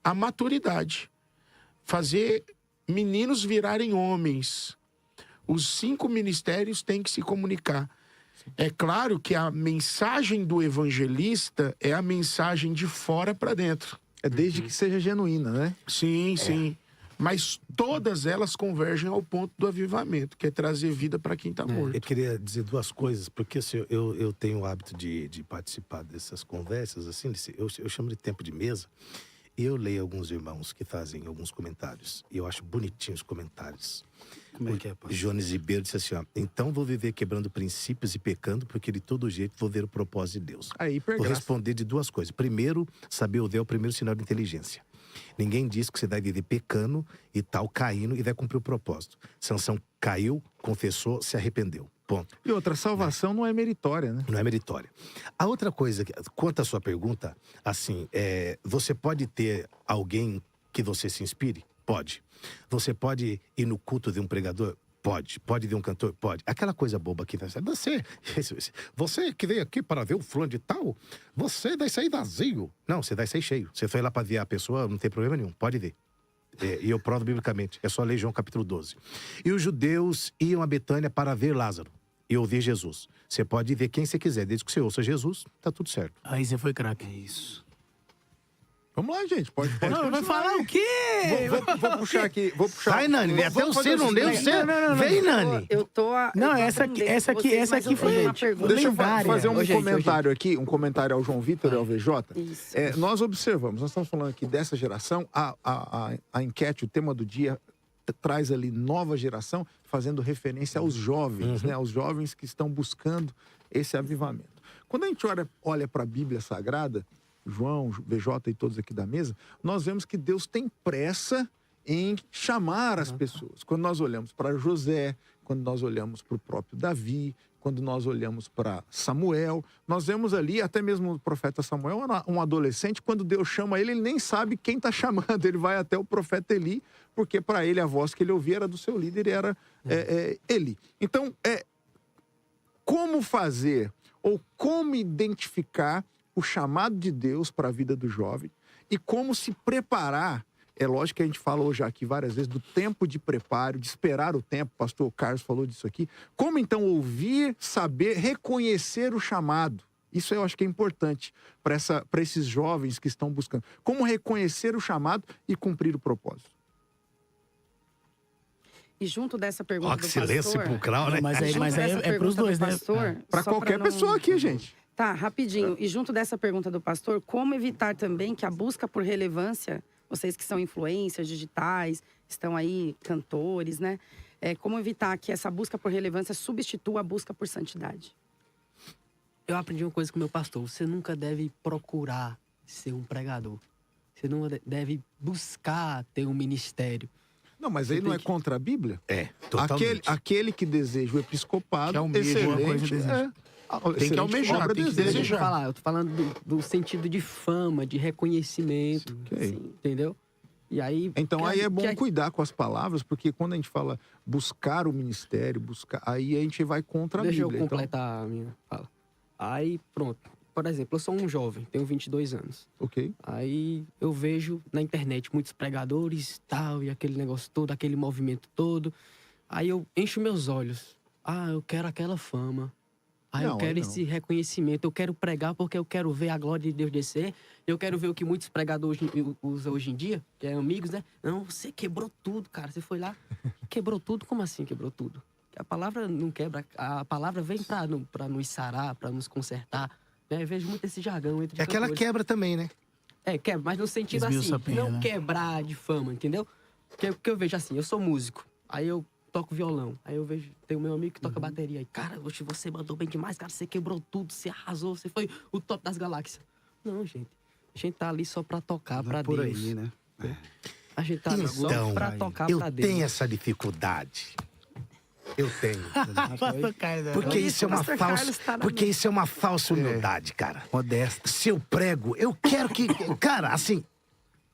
à maturidade. Fazer meninos virarem homens. Os 5 ministérios têm que se comunicar. É claro que a mensagem do evangelista é a mensagem de fora para dentro. É desde que seja genuína, né? Sim, sim. Mas todas elas convergem ao ponto do avivamento, que é trazer vida para quem está morto. Eu queria dizer 2 coisas, porque assim, eu tenho o hábito de participar dessas conversas, assim, eu chamo de tempo de mesa, Eu leio alguns irmãos que fazem alguns comentários. E eu acho bonitinhos os comentários. Como é que é, pastor? Jones Ribeiro disse assim, ó. Então vou viver quebrando princípios e pecando, porque de todo jeito vou ver o propósito de Deus. Aí, Vou hipergraça. responder de duas coisas. Primeiro, saber o Deus é o primeiro sinal de inteligência. Ninguém diz que você vai viver pecando e tal, caindo e vai cumprir o propósito. Sansão caiu, confessou, se arrependeu. Ponto. E outra, salvação não é meritória, né? Não é meritória. A outra coisa, quanto à sua pergunta, assim, você pode ter alguém que você se inspire? Pode. Você pode ir no culto de um pregador? Pode. Pode ver um cantor? Pode. Aquela coisa boba que você que veio aqui para ver o fulano de tal, você vai sair vazio. Não, você vai sair cheio. Você foi lá para ver a pessoa, não tem problema nenhum. Pode ver. E eu provo biblicamente. É só ler João capítulo 12. E os judeus iam a Betânia para ver Lázaro e ouvir Jesus. Você pode ver quem você quiser, desde que você ouça Jesus, tá tudo certo. Aí você foi craque. É isso. Vamos lá, gente. Pode Não, vai continuar falar aí. o quê? Vou puxar aqui. Vou puxar. Vai, Nani, até Vamos você fazer não o deu seguinte. você. Vem, Nani. Eu tô. Não, eu tô essa aqui- aprendendo essa com aqui- vocês, essa mas aqui eu tenho foi uma pergunta. Deixa eu lendária. fazer um Ô, gente, comentário aqui, um comentário ao João Vitor e ao VJ. Isso. Nós observamos, nós estamos falando aqui dessa geração, a enquete, o tema do dia traz ali nova geração, fazendo referência aos jovens, né? Aos jovens que estão buscando esse avivamento. Quando a gente olha para a Bíblia Sagrada, João, VJ e todos aqui da mesa, nós vemos que Deus tem pressa em chamar as pessoas. Quando nós olhamos para José, quando nós olhamos para o próprio Davi, quando nós olhamos para Samuel, nós vemos ali, até mesmo o profeta Samuel, um adolescente, quando Deus chama ele, ele nem sabe quem está chamando, ele vai até o profeta Eli, porque para ele a voz que ele ouvia era do seu líder, era Eli. Então, como fazer ou como identificar o chamado de Deus para a vida do jovem e como se preparar. É lógico que a gente falou já aqui várias vezes do tempo de preparo, de esperar o tempo, o pastor Carlos falou disso aqui. Como então ouvir, saber, reconhecer o chamado? Isso eu acho que é importante para esses jovens que estão buscando. Como reconhecer o chamado e cumprir o propósito? E junto dessa pergunta Ó, do que silêncio pastor... sepulcral, né? Mas aí, junto dessa é pros pergunta dois, do né? pastor, Para só qualquer não- pessoa aqui, gente. Tá, rapidinho. E junto dessa pergunta do pastor, como evitar também que a busca por relevância, vocês que são influências digitais, estão aí cantores, né? Como evitar que essa busca por relevância substitua a busca por santidade? Eu aprendi uma coisa com o meu pastor. Você nunca deve procurar ser um pregador. Você não deve buscar ter um ministério. Não, mas aí Você não tem é que- contra a Bíblia? Totalmente. Aquele que deseja o episcopado, Que almeja uma excelente. coisa, deseja. Tem que almejar, obra tem que deseja. Deixa eu falar, eu tô falando do sentido de fama, de reconhecimento. Ok. Assim, entendeu? E aí. Então aí é bom que- cuidar com as palavras, porque quando a gente fala buscar o ministério, aí a gente vai contra a Deixa Bíblia. eu completar a minha fala. Aí, pronto. Por exemplo, eu sou um jovem, tenho 22 anos. Então, ok. Aí eu vejo na internet muitos pregadores tal, e aquele negócio todo, aquele movimento todo. Aí eu encho meus olhos. Eu quero aquela fama. Não, Eu quero aí não. esse reconhecimento. Eu quero pregar porque eu quero ver a glória de Deus descer. Eu quero ver o que muitos pregadores usam hoje em dia, que é amigos, né? Não, você quebrou tudo, cara. Você foi lá, quebrou tudo. Como assim quebrou tudo? A palavra não quebra. A palavra vem pra nos sarar, pra nos consertar. Né? Eu vejo muito esse jargão entre É aquela cantores. quebra também, né? Quebra, mas no sentido Esmiuça assim, a pena, não né? quebrar de fama, entendeu? Porque eu vejo assim, eu sou músico, aí eu toco violão, aí eu vejo, tem o meu amigo que toca bateria, e cara, oxe, você mandou bem demais, cara, você quebrou tudo, você arrasou, você foi o top das galáxias. Não, gente, a gente tá ali só pra tocar Não pra é por Deus. aí, né? A gente tá ali só Então, pra tocar Eu pra Deus. tenho essa dificuldade. Eu tenho. Pastor Carlos, né? Porque isso é uma Pastor falsa. Carlos tá na Porque isso é uma falsa humildade, cara. Modesta. Se eu prego, eu quero que. Cara, assim,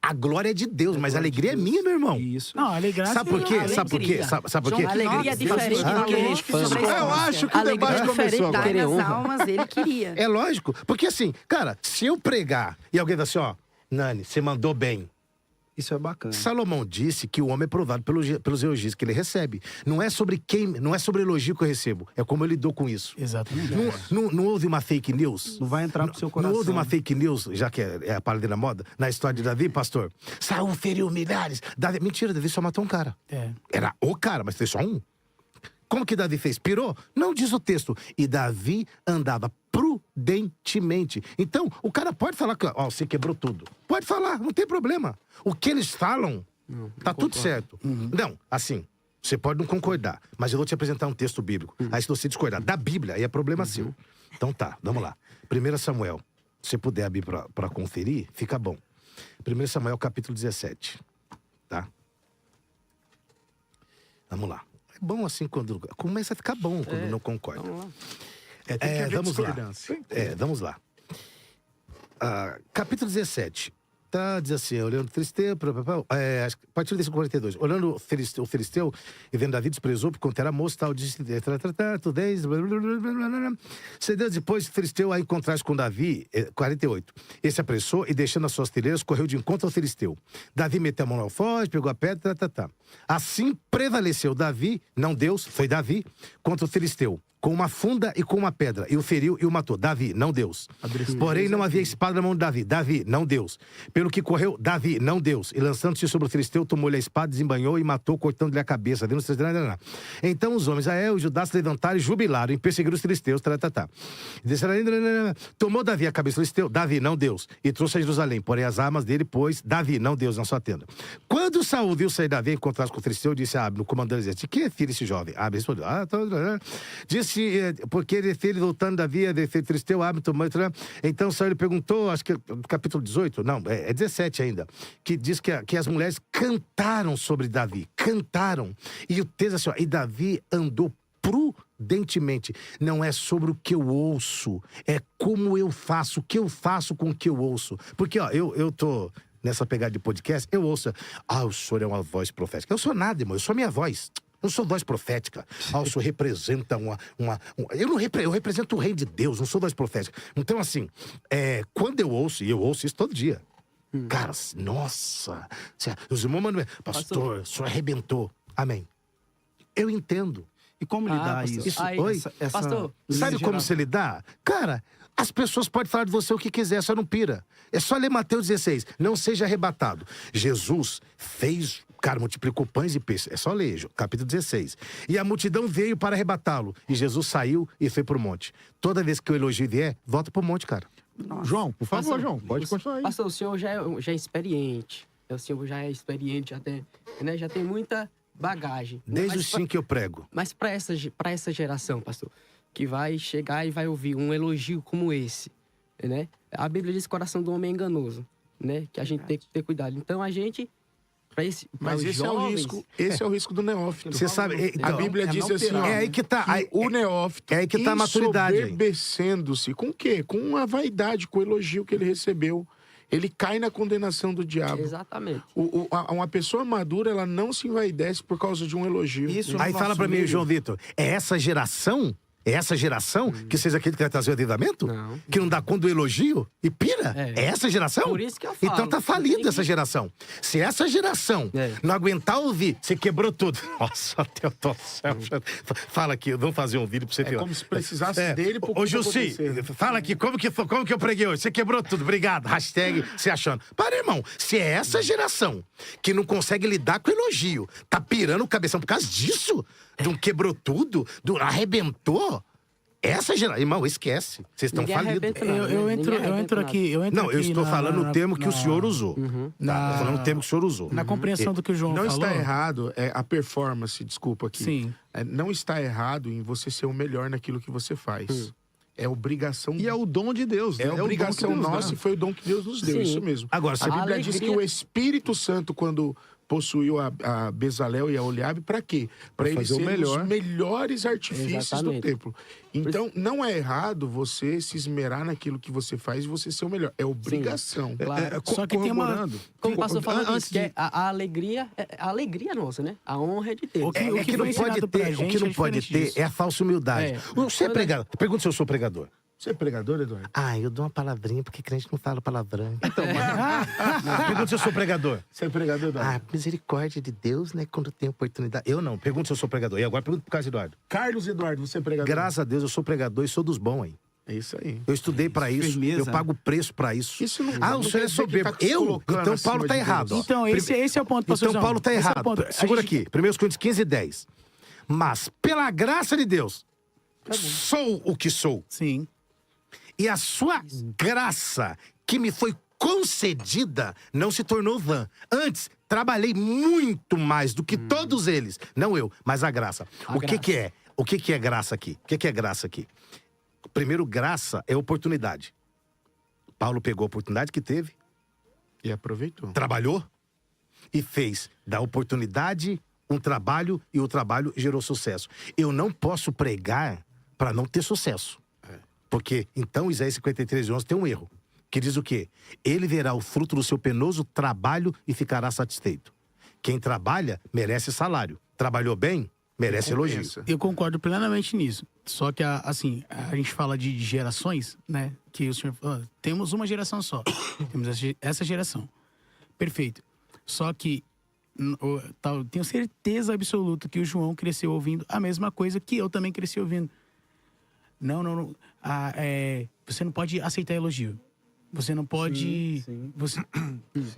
a glória é de Deus, mas a alegria é minha, meu irmão. Isso. Não, alegria. Sabe por quê? Sabe por quê? Sabe por quê? A alegria é diferente Deus do querer falou fama. sobre Eu acho que o Alegria debate é começou diferente agora. da querer Dar nas honra. almas, ele queria. É lógico. Porque assim, cara, se eu pregar e alguém fala assim, ó, Nani, você mandou bem. Isso é bacana. Salomão disse que o homem é provado pelos elogios que ele recebe. Não é sobre elogio que eu recebo, é como eu lido com isso. Exatamente. Não houve uma fake news? Não vai entrar pro seu Não coração. houve uma fake news, já que é a palavra da moda, na história de Davi, pastor? Saul feriu milhares. Mentira, Davi só matou um cara. É. Era o cara, mas foi só um. Como que Davi fez? Pirou? Não diz o texto. E Davi andava pro prudentemente. Então, o cara pode falar que você quebrou tudo. Pode falar, não tem problema. O que eles falam, tá tudo certo. Não, assim, você pode não concordar, mas eu vou te apresentar um texto bíblico. Aí se você discordar da Bíblia, aí é problema seu. Então tá, vamos lá. 1 Samuel, se puder abrir pra conferir, fica bom. 1 Samuel, capítulo 17, tá? Vamos lá. É bom assim quando... Começa a ficar bom quando não concorda. Vamos lá. Tem que haver vamos lá. discordância. Vamos lá. Capítulo 17. Tá, diz assim, olhando o Filisteu, a partir do versículo 42. Olhando o Filisteu e vendo Davi, desprezou, porque quando era moço, tal, disse, cedeu depois o Filisteu a encontrar-se com Davi, 48. Esse apressou e, deixando as suas fileiras, correu de encontro ao Filisteu. Davi meteu a mão no alfoz, pegou a pedra, Assim prevaleceu Davi, não Deus, foi Davi, contra o Filisteu, com uma funda e com uma pedra, e o feriu e o matou. Davi, não Deus. Porém, não havia espada na mão de Davi. Davi, não Deus. Pelo que correu, Davi, não Deus. E lançando-se sobre o Filisteu, tomou-lhe a espada, desembanhou e matou, cortando-lhe a cabeça. Então os homens, Israel e Judá, se levantaram e jubilaram em perseguir os filisteus. Tomou Davi a cabeça do Filisteu, Davi, não Deus. E trouxe a Jerusalém. Porém, as armas dele, pôs Davi, não Deus, na sua tenda. Quando Saul viu sair Davi e encontrar-se com o Filisteu, disse a Abe, no comandante do exército: que é filho esse jovem? Abe respondeu: disse, porque ele fez voltando Davi, ele fez Filisteu, Abe tomou. Então Saul lhe perguntou, acho que no capítulo 18, não, é 17 ainda, que diz que as mulheres cantaram sobre Davi, cantaram. E o texto assim, e Davi andou prudentemente. Não é sobre o que eu ouço, é como eu faço, o que eu faço com o que eu ouço. Porque, eu tô nessa pegada de podcast, eu ouço, o senhor é uma voz profética. Eu sou nada, irmão, eu sou minha voz. Eu sou voz profética. O senhor representa eu represento o reino de Deus, não sou voz profética. Então, assim, quando eu ouço, e eu ouço isso todo dia, cara, nossa, os irmãos mandam, pastor, o senhor arrebentou. Amém. Eu entendo. E como lidar pastor. isso? Aí, Oi? pastor, Sabe como se lidar? Cara, as pessoas podem falar de você o que quiser, só não pira. É só ler Mateus 16. Não seja arrebatado. Jesus fez, multiplicou pães e peixes. É só ler, capítulo 16. E a multidão veio para arrebatá-lo. E Jesus saiu e foi pro monte. Toda vez que o elogio vier, volta pro monte, cara. João, por favor, Pastor, João, pode continuar aí. Pastor, o senhor já é experiente. O senhor já é experiente, já tem muita bagagem. Desde os 5 que eu prego. Mas para essa geração, pastor, que vai chegar e vai ouvir um elogio como esse, né? A Bíblia diz que o coração do homem é enganoso, né? Que a gente tem que ter cuidado. Então a gente, Mas esse jovens, é o risco do neófito. Você sabe, A Bíblia diz assim, é aí que tá. o neófito, é aí que tá a maturidade. ensoberbecendo-se com o quê? Com a vaidade, com o elogio que ele recebeu. Ele cai na condenação do diabo. Exatamente. Uma pessoa madura, ela não se envaidece por causa de um elogio. Isso Aí fala pra mim, João Vitor, é essa geração que vocês acreditam que vai trazer o avivamento? Não. Que não dá conta do elogio e pira? É essa geração? Por isso que eu falo. Então tá falida essa geração. Se essa geração não aguentar ouvir, você quebrou tudo. Nossa, Deus do céu. Fala aqui, vamos fazer um vídeo pra você ver. É como se precisasse dele pro Ô, Jussi, fala aqui, como que eu preguei hoje? Você quebrou tudo, obrigado. Hashtag se achando. Para, irmão, se é essa geração que não consegue lidar com elogio, tá pirando o cabeção por causa disso? De um quebrou tudo, arrebentou. Essa geração, irmão, esquece. Vocês estão falidos. Eu entro aqui. Não, eu estou falando o termo que o senhor usou. Estou falando o termo que o senhor usou. Na compreensão do que o João Não falou. está errado, a performance, desculpa aqui. Sim. Não está errado em você ser o melhor naquilo que você faz. É obrigação. E é o dom de Deus. É obrigação o dom que Deus nossa dá. e foi o dom que Deus nos deu. Sim. Isso mesmo. Agora, A Bíblia diz que o Espírito Santo, quando possuiu a Bezalel e a Oliabe, para quê? Para eles fazer o serem melhor. os melhores artifícios Exatamente. do templo. Então, não é errado você se esmerar naquilo que você faz e você ser o melhor. É obrigação. Claro. Só que tem uma- corroborando. Como o pastor falou Antes isso, que a alegria é nossa, né? A honra é de Deus. O que O que não foi pode ensinado pra ter, o gente que não é pode diferente ter disso. é a falsa humildade. Você é pregador. Pergunta se eu sou pregador. Você é pregador, Eduardo? Eu dou uma palavrinha porque crente não fala palavrão. Então, pergunta se eu sou pregador. Você é pregador, Eduardo? Misericórdia de Deus, né? Quando tem oportunidade. Eu não. Pergunta se eu sou pregador. E agora pergunta pro Carlos Eduardo. Carlos Eduardo, você é pregador? Graças a Deus, eu sou pregador e sou dos bons aí. É isso aí. Eu estudei pra isso, Firmeza. eu pago preço pra isso. Isso não- o não senhor quer é dizer que soberbo. tá se colocando Então acima Paulo tá de errado. Deus. ó. Então, esse é o ponto, pastor Então João. Paulo tá Esse é o errado. ponto. A Segura gente- aqui, 1 Coríntios 15:10. Mas, pela graça de Deus, sou o que sou. Sim. E a sua graça, que me foi concedida, não se tornou vã. Antes, trabalhei muito mais do que todos eles. Não eu, mas a graça. O que é? O que é graça aqui? O que é graça aqui? Primeiro, graça é oportunidade. Paulo pegou a oportunidade que teve, E aproveitou. trabalhou e fez da oportunidade um trabalho, e o trabalho gerou sucesso. Eu não posso pregar para não ter sucesso. Porque, então, Isaías 53:11 tem um erro. Que diz o quê? Ele verá o fruto do seu penoso trabalho e ficará satisfeito. Quem trabalha merece salário. Trabalhou bem, merece elogio. Eu concordo plenamente nisso. Só que, assim, a gente fala de gerações, né? Que o senhor falou, temos uma geração só. Temos essa geração. Perfeito. Só que tenho certeza absoluta que o João cresceu ouvindo a mesma coisa que eu também cresci ouvindo. Não. Você não pode aceitar elogio. Você não pode... Você,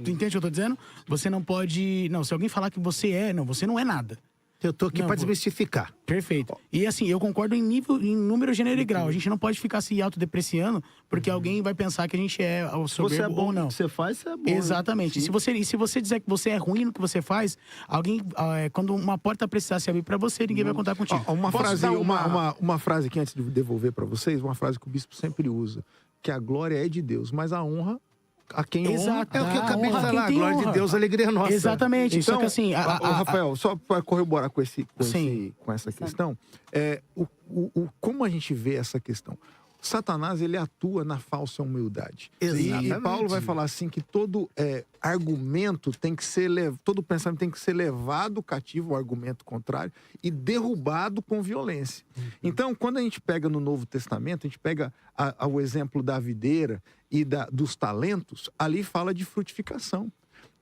tu entende o que eu tô dizendo? Você não pode... Não, se alguém falar que você é... Não, você não é nada. Eu tô aqui Não, para desmistificar. Perfeito. E assim, eu concordo em número, gênero e grau. A gente não pode ficar se autodepreciando porque alguém vai pensar que a gente é o Se você é soberbo bom ou não. no que você faz, você é bom. Exatamente. Sim. E se você disser que você é ruim no que você faz, alguém, quando uma porta precisar se abrir para você, ninguém vai contar contigo. Uma Posso frase, dar uma frase aqui antes de devolver para vocês, uma frase que o bispo sempre usa, que a glória é de Deus, mas a honra a quem Exato. É o que eu acabei de honra falar. quem tem Glória de honra. Deus, alegria nossa. Exatamente. Só Então, que assim... Rafael, só para corroborar com Sim. essa questão, como a gente vê essa questão? Satanás, ele atua na falsa humildade. Exatamente. E Paulo vai falar assim que todo argumento tem que ser... Todo pensamento tem que ser levado cativo ao argumento contrário e derrubado com violência. Então, quando a gente pega no Novo Testamento, a gente pega o exemplo da videira e dos talentos, ali fala de frutificação.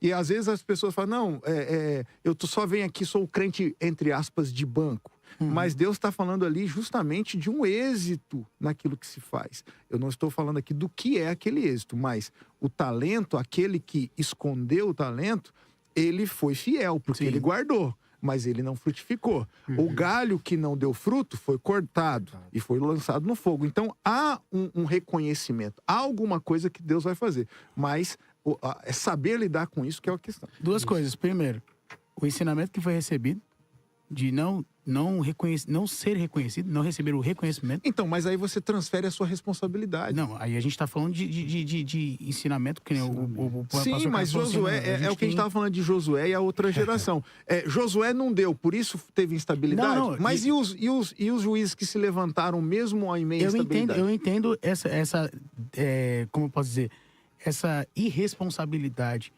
E às vezes as pessoas falam, não, eu só venho aqui, sou o crente, entre aspas, de banco. Mas Deus está falando ali justamente de um êxito naquilo que se faz. Eu não estou falando aqui do que é aquele êxito, mas o talento, aquele que escondeu o talento, ele foi fiel, porque Sim. ele guardou, mas ele não frutificou. O galho que não deu fruto foi cortado e foi lançado no fogo. Então há um reconhecimento, há alguma coisa que Deus vai fazer, mas é saber lidar com isso que é a questão. Duas coisas. Primeiro, o ensinamento que foi recebido de não ser reconhecido, não receber o reconhecimento. Então, mas aí você transfere a sua responsabilidade. Não, aí a gente tá falando de ensinamento, que nem o Sim, pastor mas Carlos falou Josué, assim, é o que a gente estava falando de Josué e a outra geração. Josué não deu, por isso teve instabilidade. Não, mas e os juízes que se levantaram mesmo em meio à instabilidade? Eu entendo essa como eu posso dizer, essa irresponsabilidade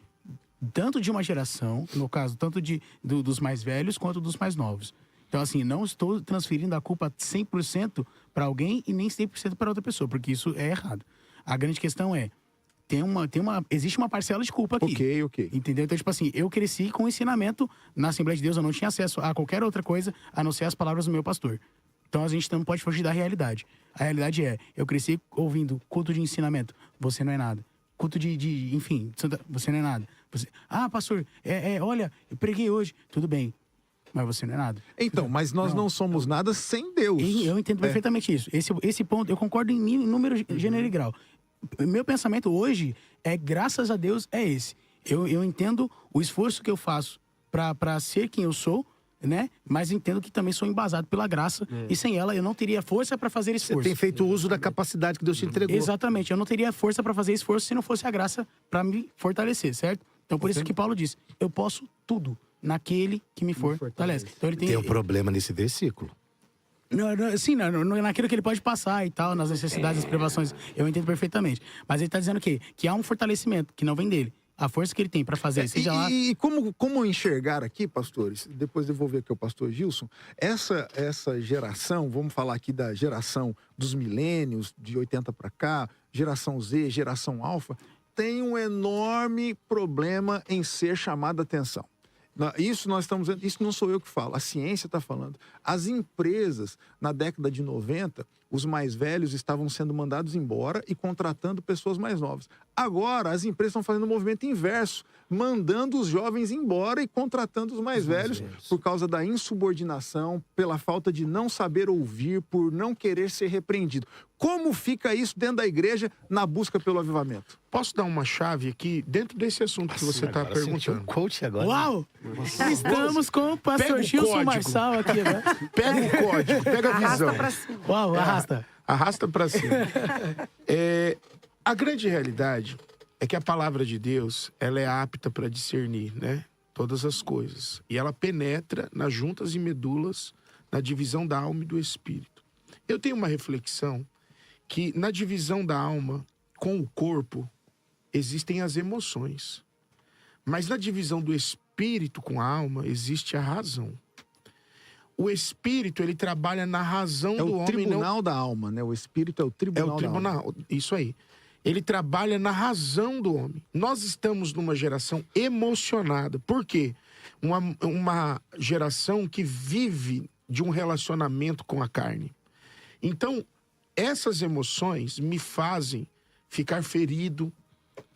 tanto de uma geração, no caso, tanto dos mais velhos quanto dos mais novos. Então, assim, não estou transferindo a culpa 100% para alguém e nem 100% para outra pessoa, porque isso é errado. A grande questão existe uma parcela de culpa aqui. Ok. Entendeu? Então, tipo assim, eu cresci com ensinamento na Assembleia de Deus, eu não tinha acesso a qualquer outra coisa a não ser as palavras do meu pastor. Então, a gente não pode fugir da realidade. A realidade eu cresci ouvindo culto de ensinamento, você não é nada. Culto enfim, você não é nada. Pastor, olha, eu preguei hoje. Tudo bem, mas você não é nada. Então, mas nós não somos nada sem Deus. Eu entendo perfeitamente isso. Esse ponto, eu concordo em número, gênero e grau. Meu pensamento hoje graças a Deus, é esse. Eu entendo o esforço que eu faço para ser quem eu sou, né? Mas entendo que também sou embasado pela graça. E sem ela, eu não teria força para fazer esforço. Você tem feito uso da capacidade que Deus te entregou. Exatamente. Eu não teria força para fazer esforço se não fosse a graça para me fortalecer, certo? Então, por isso que Paulo diz, eu posso tudo naquele que me fortalece. Então, ele Tem um problema nesse versículo. Naquilo que ele pode passar e tal, nas necessidades, nas privações. Eu entendo perfeitamente. Mas ele está dizendo o quê? Que há um fortalecimento que não vem dele. A força que ele tem para fazer, seja lá... E como enxergar aqui, pastores, depois devolver aqui ao pastor Gilson, essa geração, vamos falar aqui da geração dos milênios, de 80 para cá, geração Z, geração alfa, tem um enorme problema em ser chamada a atenção. Isso nós estamos dizendo, isso não sou eu que falo, a ciência está falando. As empresas, na década de 90, os mais velhos estavam sendo mandados embora e contratando pessoas mais novas. Agora, as empresas estão fazendo o movimento inverso, mandando os jovens embora e contratando os mais velhos por causa da insubordinação, pela falta de não saber ouvir, por não querer ser repreendido. Como fica isso dentro da igreja na busca pelo avivamento? Posso dar uma chave aqui dentro desse assunto que você está perguntando? Coach agora. Uau! Estamos com o pastor Pega o Gilson código. Marçal aqui agora. Pega o código, pega a visão. Arrasta pra cima. Uau, arrasta. Arrasta pra cima. A grande realidade é que a palavra de Deus, ela é apta para discernir, né? Todas as coisas. E ela penetra nas juntas e medulas, na divisão da alma e do espírito. Eu tenho uma reflexão que na divisão da alma com o corpo existem as emoções. Mas na divisão do espírito com a alma existe a razão. O espírito, ele trabalha na razão do homem. É o tribunal da alma, né? O espírito é o tribunal da alma. É o tribunal, isso aí. Ele trabalha na razão do homem. Nós estamos numa geração emocionada. Por quê? Uma geração que vive de um relacionamento com a carne. Então, essas emoções me fazem ficar ferido,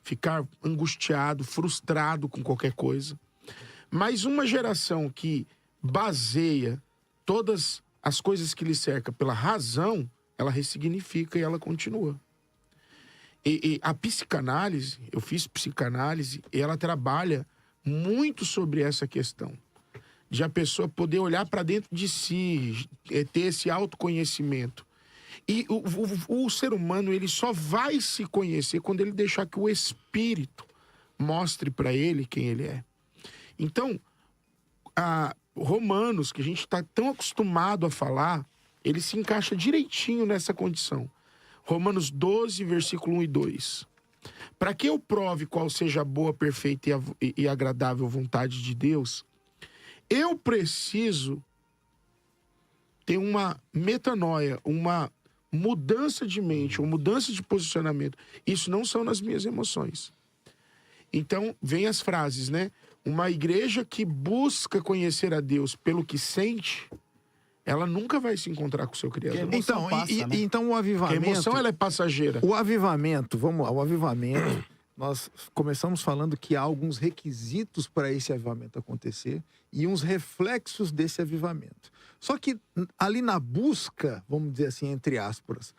ficar angustiado, frustrado com qualquer coisa. Mas uma geração que baseia todas as coisas que lhe cercam pela razão, ela ressignifica e ela continua. E a psicanálise, eu fiz psicanálise, e ela trabalha muito sobre essa questão. De a pessoa poder olhar para dentro de si, ter esse autoconhecimento. E o ser humano, ele só vai se conhecer quando ele deixar que o espírito mostre para ele quem ele é. Então, Romanos, que a gente está tão acostumado a falar, ele se encaixa direitinho nessa condição. Romanos 12, versículo 1 e 2. Para que eu prove qual seja a boa, perfeita e agradável vontade de Deus, eu preciso ter uma metanoia, uma mudança de mente, uma mudança de posicionamento. Isso não são nas minhas emoções. Então, vem as frases, né? Uma igreja que busca conhecer a Deus pelo que sente, ela nunca vai se encontrar com o seu Criador. Então, então o avivamento... Porque a emoção, ela é passageira. O avivamento, vamos lá, o avivamento, nós começamos falando que há alguns requisitos para esse avivamento acontecer e uns reflexos desse avivamento. Só que ali na busca, vamos dizer assim, entre aspas,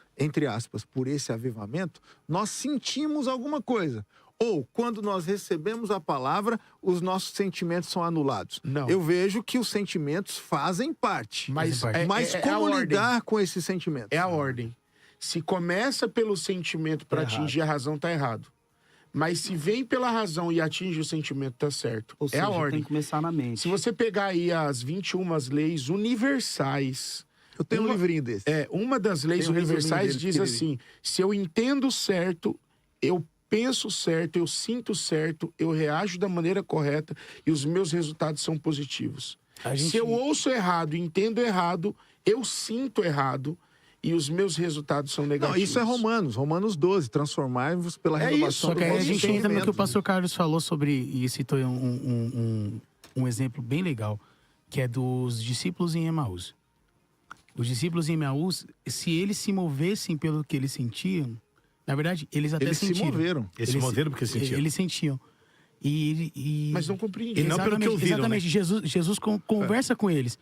por esse avivamento, nós sentimos alguma coisa. Ou, quando nós recebemos a palavra, os nossos sentimentos são anulados. Não. Eu vejo que os sentimentos fazem parte. Mas Como lidar com esses sentimentos? É a ordem. Se começa pelo sentimento para atingir a razão, tá errado. Mas se vem pela razão e atinge o sentimento, tá certo. Ou seja, a ordem. tem que começar na mente. Se você pegar aí as 21 leis universais... Eu tenho um livrinho desse. Uma das leis Tem um universais resuminho dele, diz assim, se eu entendo certo, eu penso certo, eu sinto certo, eu reajo da maneira correta e os meus resultados são positivos. Se eu ouço errado, entendo errado, eu sinto errado e os meus resultados são negativos. Não, isso é Romanos 12, transformar-vos pela renovação Só do que aí a vosso gente entra no que o entendimento. pastor Carlos falou sobre, e citou um exemplo bem legal, que é dos discípulos em Emaús. Os discípulos em Emaús, se eles se movessem pelo que eles sentiam, na verdade, eles até Eles sentiram. se moveram. Eles se moveram porque sentiam. Eles sentiam. Mas não compreendiam. E não pelo que ouviram, exatamente. Jesus conversa com eles.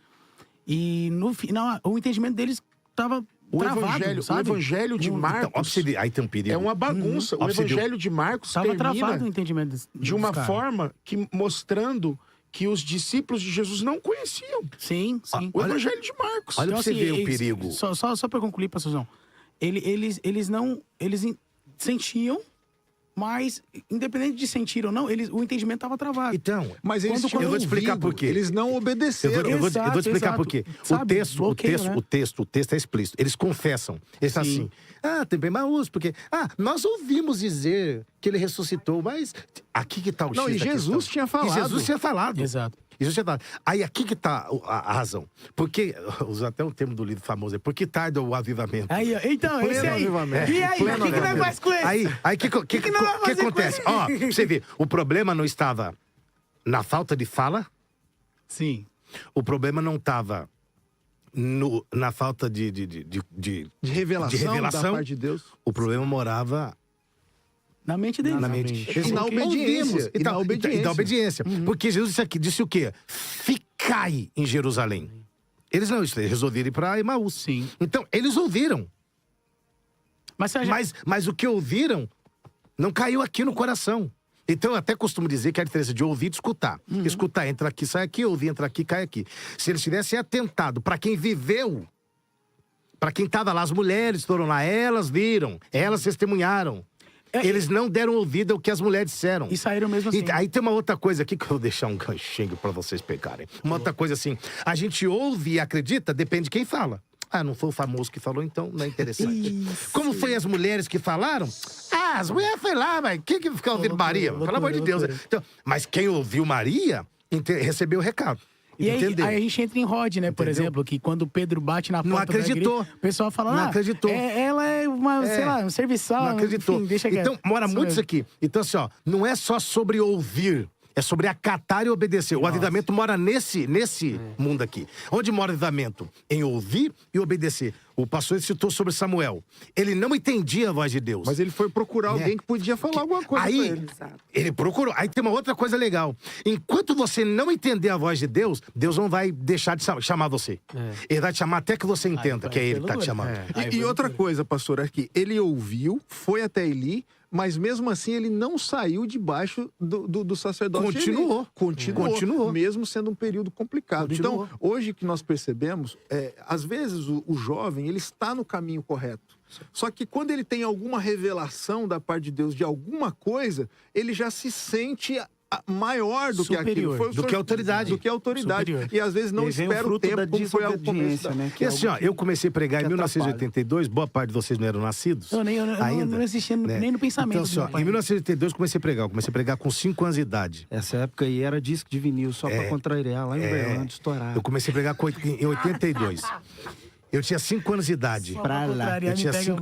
E no final, o entendimento deles estava travado, sabe? O evangelho de Marcos Aí tem um perigo. é uma bagunça. O evangelho de Marcos Estava travado o termina entendimento de uma forma que mostrando que os discípulos de Jesus não conheciam Sim, sim. o evangelho de Marcos. Olha pra você ver o perigo. Só para concluir, pastorzão. Eles sentiam, mas independente de sentir ou não, o entendimento estava travado. Então, Mas eles Quando- tinham eu vou te explicar ouvido, por quê. Eles não obedeceram. eu vou te explicar Exato. por quê. Sabe, bloqueio, né? O texto é explícito. Eles confessam. Eles falam Sim. assim, tem bem Emaús, porque, nós ouvimos dizer que ele ressuscitou, mas aqui que tá o Não, X e da Jesus questão. tinha falado. E Jesus tinha falado. Exato. Isso já tá. Aí aqui que tá a razão. Porque, usa até um termo do livro famoso, porque tarda o avivamento. Aí, ó, então, Pleno esse aí. avivamento. E aí, o Pleno que nós avivamento. faz com ele? Aí, que nós vamos fazer com acontece? ele? Ó, pra você ver, o problema não estava na falta de fala, Sim. o problema não estava na falta de revelação da parte de Deus. o problema morava Na mente dele. na mente. E na obediência. E na obediência. Porque Jesus disse o quê? Ficai em Jerusalém. Eles resolveram ir para Emaús. Sim. Então, eles ouviram. Mas você acha... Mas o que ouviram não caiu aqui no coração. Então, eu até costumo dizer que a diferença de ouvir e de escutar. Escutar, entra aqui, sai aqui. Ouvir, entra aqui, cai aqui. Se eles tivessem atentado para quem viveu, para quem estava lá, as mulheres foram lá, elas viram, elas testemunharam. Eles não deram ouvido ao que as mulheres disseram. E saíram mesmo assim. E aí tem uma outra coisa aqui que eu vou deixar um ganchinho pra vocês pegarem. Uma outra coisa assim, a gente ouve e acredita, depende de quem fala. Ah, não foi o famoso que falou, então não é interessante. Isso. Como foi as mulheres que falaram? Ah, as mulheres foi lá, mas quem que fica ouvindo Maria? Pelo amor de Deus. Então, mas quem ouviu Maria, recebeu o recado. E aí, Entendeu? aí a gente entra em Rod, né? Por exemplo, que quando Pedro bate na porta Não acreditou. da igreja, o pessoal fala, Não acreditou. Ela é uma, sei lá, um serviçal. Não acreditou. Enfim, deixa quieto. Então, mora muito isso aqui. Então, assim, ó, não é só sobre ouvir, é sobre acatar e obedecer. O avivamento mora nesse mundo aqui. Onde mora o avivamento? Em ouvir e obedecer. O pastor citou sobre Samuel. Ele não entendia a voz de Deus. Mas ele foi procurar alguém que podia falar alguma coisa Aí, pra ele. ele procurou. Aí tem uma outra coisa legal. Enquanto você não entender a voz de Deus, Deus não vai deixar de chamar você. Ele vai te chamar até que você entenda que é ele que tá te chamando. E outra coisa, pastor, é que ele ouviu, foi até Eli, mas mesmo assim ele não saiu debaixo do sacerdócio. Continuou. Mesmo sendo um período complicado. Continuou. Então, hoje que nós percebemos, às vezes o jovem, ele está no caminho correto. Só que quando ele tem alguma revelação da parte de Deus de alguma coisa, ele já se sente maior do Superior. que aquilo. Do que a autoridade. Do que a autoridade. Superior. E às vezes não E vem o espera o fruto tempo da como foi ao começo. desobediência, né? E assim, ó, eu comecei a pregar em que 1982, boa parte de vocês não eram nascidos. Eu ainda, não existia né? nem no pensamento. Então, assim, do ó, meu pai. em 1982 eu comecei a pregar com 5 anos de idade. Essa época aí era disco de vinil, só pra contrariar lá em Uberlândia, estourar. Eu comecei a pregar em 82. Eu tinha 5 anos de idade. Pra lá.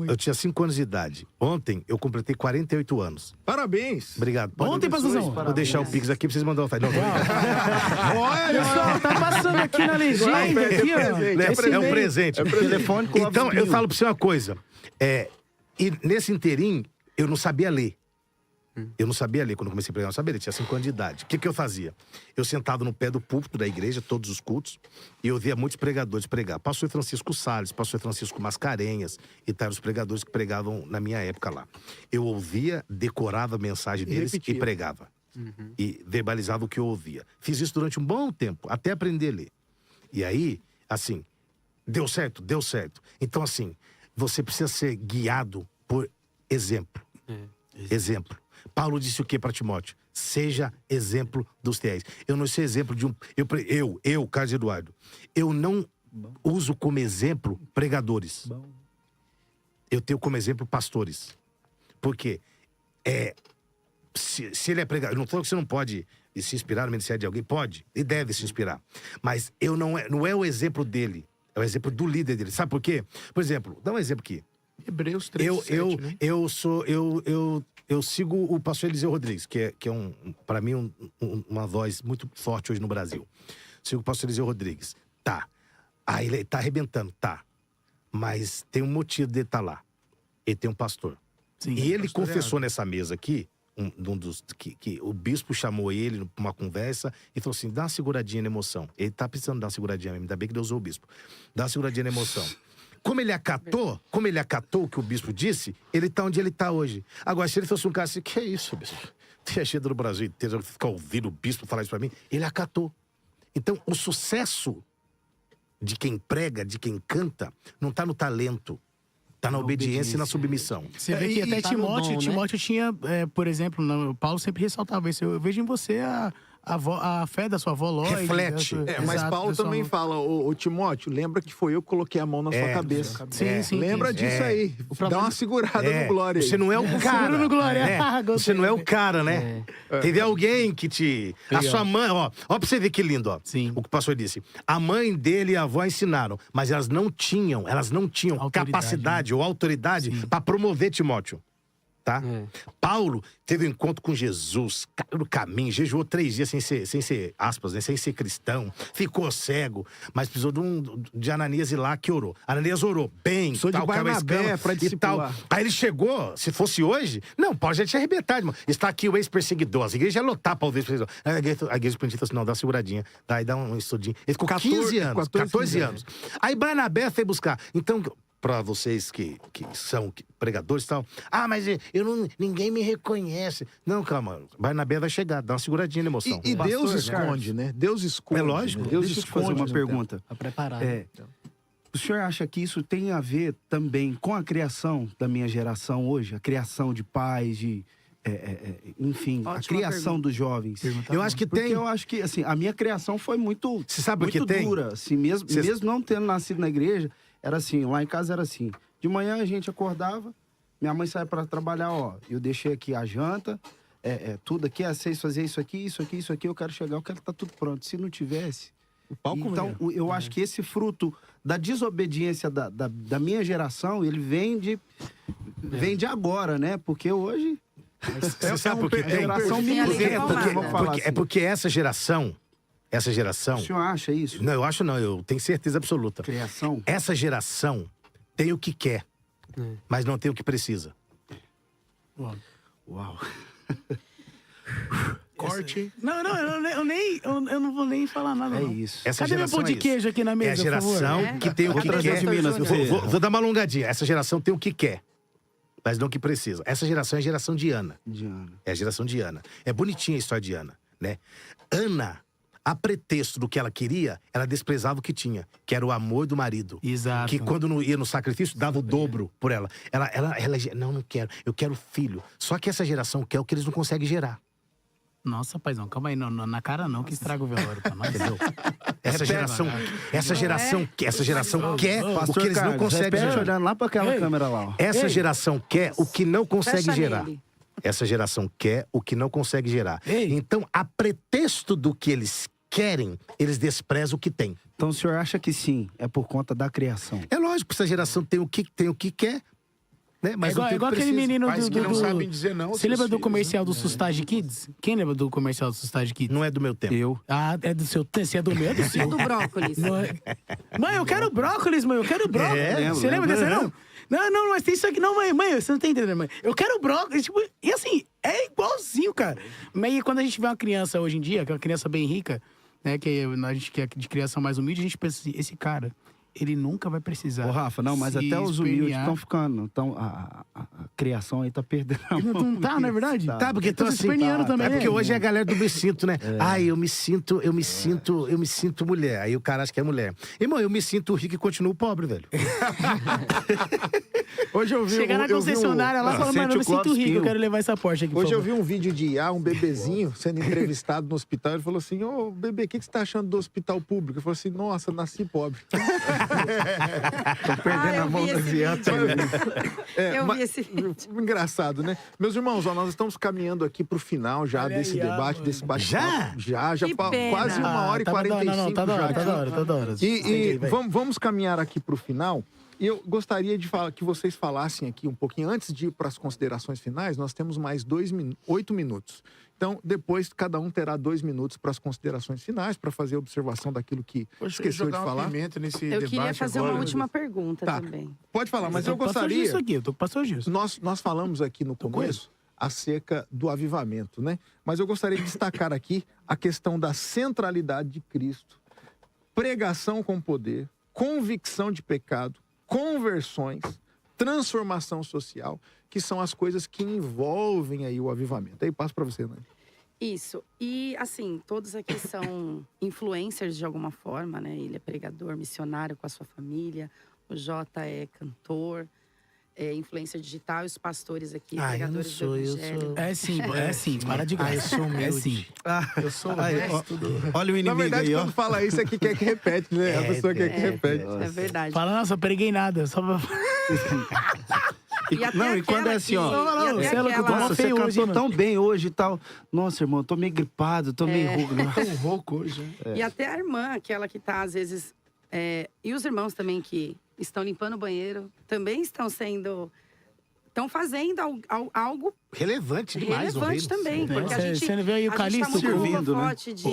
Eu tinha 5 anos de idade. Ontem eu completei 48 anos. Parabéns! Obrigado. Ontem, pastorzão. Vou deixar o Pix aqui pra vocês mandarem o Não, Pessoal, tá passando aqui na legenda, aqui, ó. é um presente. Telefone com Então, óbvio eu vinil. falo pra você uma coisa. E nesse inteirinho, eu não sabia ler. Eu não sabia ler quando eu comecei a pregar, eu não sabia ler, tinha 5 anos de idade. O que eu fazia? Eu sentava no pé do púlpito da igreja, todos os cultos, e eu via muitos pregadores pregar. Pastor Francisco Salles, pastor Francisco Mascarenhas, e tal, os pregadores que pregavam na minha época lá. Eu ouvia, decorava a mensagem deles e pregava. E verbalizava o que eu ouvia. Fiz isso durante um bom tempo, até aprender a ler. E aí, assim, deu certo? Deu certo. Então, assim, você precisa ser guiado por exemplo. Exemplo. Paulo disse o que para Timóteo? Seja exemplo dos fiéis. Eu não sou exemplo de um... Eu, Carlos Eduardo, eu não uso como exemplo pregadores. Eu tenho como exemplo pastores. Porque se ele é pregador... Eu não falo que você não pode se inspirar no ministério de alguém. Pode e deve se inspirar. Mas eu não é o exemplo dele. É o exemplo do líder dele. Sabe por quê? Por exemplo, dá um exemplo aqui. Hebreus 3:7, né? Eu sigo o pastor Eliseu Rodrigues, que é para mim, uma voz muito forte hoje no Brasil. Sigo o pastor Eliseu Rodrigues. Tá. Ah, ele tá arrebentando, tá. Mas tem um motivo dele estar lá. Ele tem um pastor. Sim, e ele pastoreado. confessou nessa mesa aqui, que o bispo chamou ele pra uma conversa e falou assim, dá uma seguradinha na emoção. Ele tá precisando dar uma seguradinha mesmo, ainda bem que Deus usou o bispo. Dá uma seguradinha na emoção. Como ele acatou o que o bispo disse, ele tá onde ele tá hoje. Agora, se ele fosse um cara assim, que é isso, bispo? Tem gente no Brasil inteiro ficar ouvindo o bispo falar isso pra mim. Ele acatou. Então, o sucesso de quem prega, de quem canta, não tá no talento. Tá na obediência e na submissão. Você vê que até tá no dom, né? Timóteo tinha, por exemplo, Paulo sempre ressaltava isso. Eu vejo em você a fé da sua avó Lóide. Reflete. Mas Exato, Paulo da sua também avó. fala, ô Timóteo, lembra que foi eu que coloquei a mão na sua cabeça. Sim. Lembra disso aí. Dá uma segurada no glória aí. Você não é o cara. Segura no glória. Você não é o cara, né? Teve alguém que te... A sua mãe, ó pra você ver que lindo, ó. Sim. O que o pastor disse. A mãe dele e a avó ensinaram, mas elas não tinham Autoridade, capacidade ou autoridade para promover Timóteo. tá? É. Paulo teve um encontro com Jesus, caiu no caminho, jejuou 3 dias sem ser aspas, né? Sem ser cristão, ficou cego, mas precisou de Ananias ir lá que orou. Ananias orou bem, Precisou de tal, caiu a Barnabé escama pra e tal. discipular. Aí ele chegou, se fosse hoje, não, Paulo já tinha arrebentado, irmão. Está aqui o ex-perseguidor, as igrejas iam lotar Paulo ex-perseguidor. A igreja primitiva assim, não, dá uma seguradinha, daí dá um estudinho. Ele ficou 15 anos, 14 anos. Aí Barnabé foi buscar. Então, para vocês que são pregadores e tal, mas ninguém me reconhece. Não, calma, Barnabé vai chegar, dá uma seguradinha na emoção. E Pastor Deus esconde, Carlos. né? Deus esconde. É lógico. né? Deus Deixa eu te fazer esconde uma no pergunta. Tá preparado. Então. O senhor acha que isso tem a ver também com a criação da minha geração hoje? A criação de pais, enfim, a Ótima criação pergunta. dos jovens? Eu acho que Porque tem. eu acho que, assim, a minha criação foi muito, Você sabe o muito que tem? dura. Assim, mesmo não tendo nascido na igreja, era assim, lá em casa era assim. De manhã a gente acordava, minha mãe saía para trabalhar, eu deixei aqui a janta, tudo aqui, vocês fazer isso aqui, eu quero chegar, eu quero estar tudo pronto. Se não tivesse... Então, eu acho que esse fruto da desobediência da minha geração, ele vem de agora, né? Porque hoje... Você sabe por que a tem? geração Tem a lei da mimizenta, tomada. vamos falar É assim. porque essa geração... O senhor acha isso? Não, eu acho não, eu tenho certeza absoluta. Criação? Essa geração tem o que quer, mas não tem o que precisa. Uau. Corte. Não, eu não vou nem falar nada. É não. isso. Essa Cadê meu geração pão de é isso. queijo aqui na É a mesa, por favor? geração que tem o que trazer quer. as meninas pra você. Vou dar uma alongadinha. Essa geração tem o que quer, mas não o que precisa. Essa geração é a geração de Ana. Diana. É a geração de Ana. É bonitinha a história de Ana, né? Ana, a pretexto do que ela queria, ela desprezava o que tinha, que era o amor do marido. Exato. Que quando não ia no sacrifício, dava o dobro por ela. Ela não quero, eu quero filho. Só que essa geração quer o que eles não conseguem gerar. Nossa, paizão, calma aí, não, na cara não, que estraga o velório pra nós. Entendeu? Essa geração quer o Pastor que eles não Carlos, conseguem repete gerar. olhando lá pra aquela Ei. câmera lá, ó. Essa geração quer o que não consegue Fecha gerar. nele. Essa geração quer o que não consegue gerar. Ei. Então, a pretexto do que eles querem, eles desprezam o que tem. Então o senhor acha que sim, é por conta da criação? É lógico que essa geração tem o que quer, né? Mas não tem o que igual aquele precisa. menino Pais que não sabem dizer não. aos Você lembra seus do filhos, comercial né? do Sustage Kids? Quem lembra do comercial do Sustage Kids? Não é do meu tempo. Eu. Ah, é do seu tempo? Se é do meu, é do É seu. do brócolis. Não é- Mãe, eu quero brócolis, mãe, eu quero brócolis. lembro, Você lembra lembro. desse, não? Não, mas tem isso aqui. Não, mãe, você não tá entendendo, mãe. Eu quero brócolis. Tipo, e assim, é igualzinho, cara. Mas aí, quando a gente vê uma criança hoje em dia, que é uma criança bem rica, né, que a gente que é de criação mais humilde, a gente pensa assim, esse cara, ele nunca vai precisar. Ô, Rafa, não, mas se até os humildes espernear. estão ficando. Então, a criação aí tá perdendo a mão. Não tá, não é verdade? Tá, porque Tô então se assim, esperneando também, é porque né? hoje é a galera do me sinto, né? Ai, eu me sinto mulher. Aí o cara acha que é mulher. Irmão, eu me sinto rico e continuo pobre, velho. Hoje eu vi Chegar na concessionária lá e falar, mano, eu me sinto rico, eu quero levar essa Porsche aqui, por Hoje eu favor. vi um vídeo de IA, um bebezinho sendo entrevistado no hospital. Ele falou assim: ô bebê, o que você tá achando do hospital público? Ele falou assim: nossa, nasci pobre. Tô perdendo eu a mão vi da esse criança. Eu mas- vi esse vídeo. Engraçado, né? Meus irmãos, ó, nós estamos caminhando aqui pro final já Olha desse aí, debate, mano. desse bate Já? Já Que pa- pena. quase 1h e tá da hora, 45 não, tá da hora, já. tá da hora, tá da hora. E Vai. vamos caminhar aqui para o final. E eu gostaria de falar que vocês falassem aqui um pouquinho, antes de ir para as considerações finais, nós temos mais 8 minutos. Então, depois, cada um terá 2 minutos para as considerações finais, para fazer observação daquilo que Poxa, esqueceu de jogar uma falar. pimenta nesse Eu debate queria fazer agora. uma última pergunta Tá. também. Pode falar, mas eu tô com o pastor gostaria... Gilson aqui, eu tô com o pastor Gilson. Nós falamos aqui no começo acerca do avivamento, né? Mas eu gostaria de destacar aqui a questão da centralidade de Cristo, pregação com poder, convicção de pecado, conversões, transformação social, que são as coisas que envolvem aí o avivamento. Aí passo para você, Nani. Isso. E, assim, todos aqui são influencers de alguma forma, né? Ele é pregador, missionário com a sua família. O Jota é cantor, é influencer digital. E os pastores aqui, Ah, eu não pregadores sou, do eu evangelho. sou. É sim, para de graça. eu sou humilde. É sim. Eu sou o Aí, resto do... olha o Na inimigo verdade, aí, ó. quando fala isso, é que quer que repete, né? A pessoa quer que repete. É verdade. Fala, nossa, eu preguei nada, só pra... E até Não, e quando é aquela assim, ó. que- Não, e até você é louco, aquela- Nossa, você feio cantou hoje, mano. tão bem hoje e tal. Nossa, irmão, tô meio gripado, tô meio rouco. Tão rouco hoje, né? E até a irmã, aquela que tá, às vezes... e os irmãos também que estão limpando o banheiro, também estão sendo estão fazendo algo Relevante demais no relevante reino. também. Porque a gente, Você vê aí o a gente tá Calixto muito no servindo, né? holofote de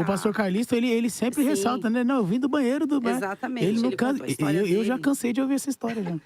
O pastor Calixto, ele sempre Sim. ressalta, né? Não, eu vim do banheiro do bar. Exatamente. Ele não ele cansa. contou a história Eu já dele. cansei de ouvir essa história, já.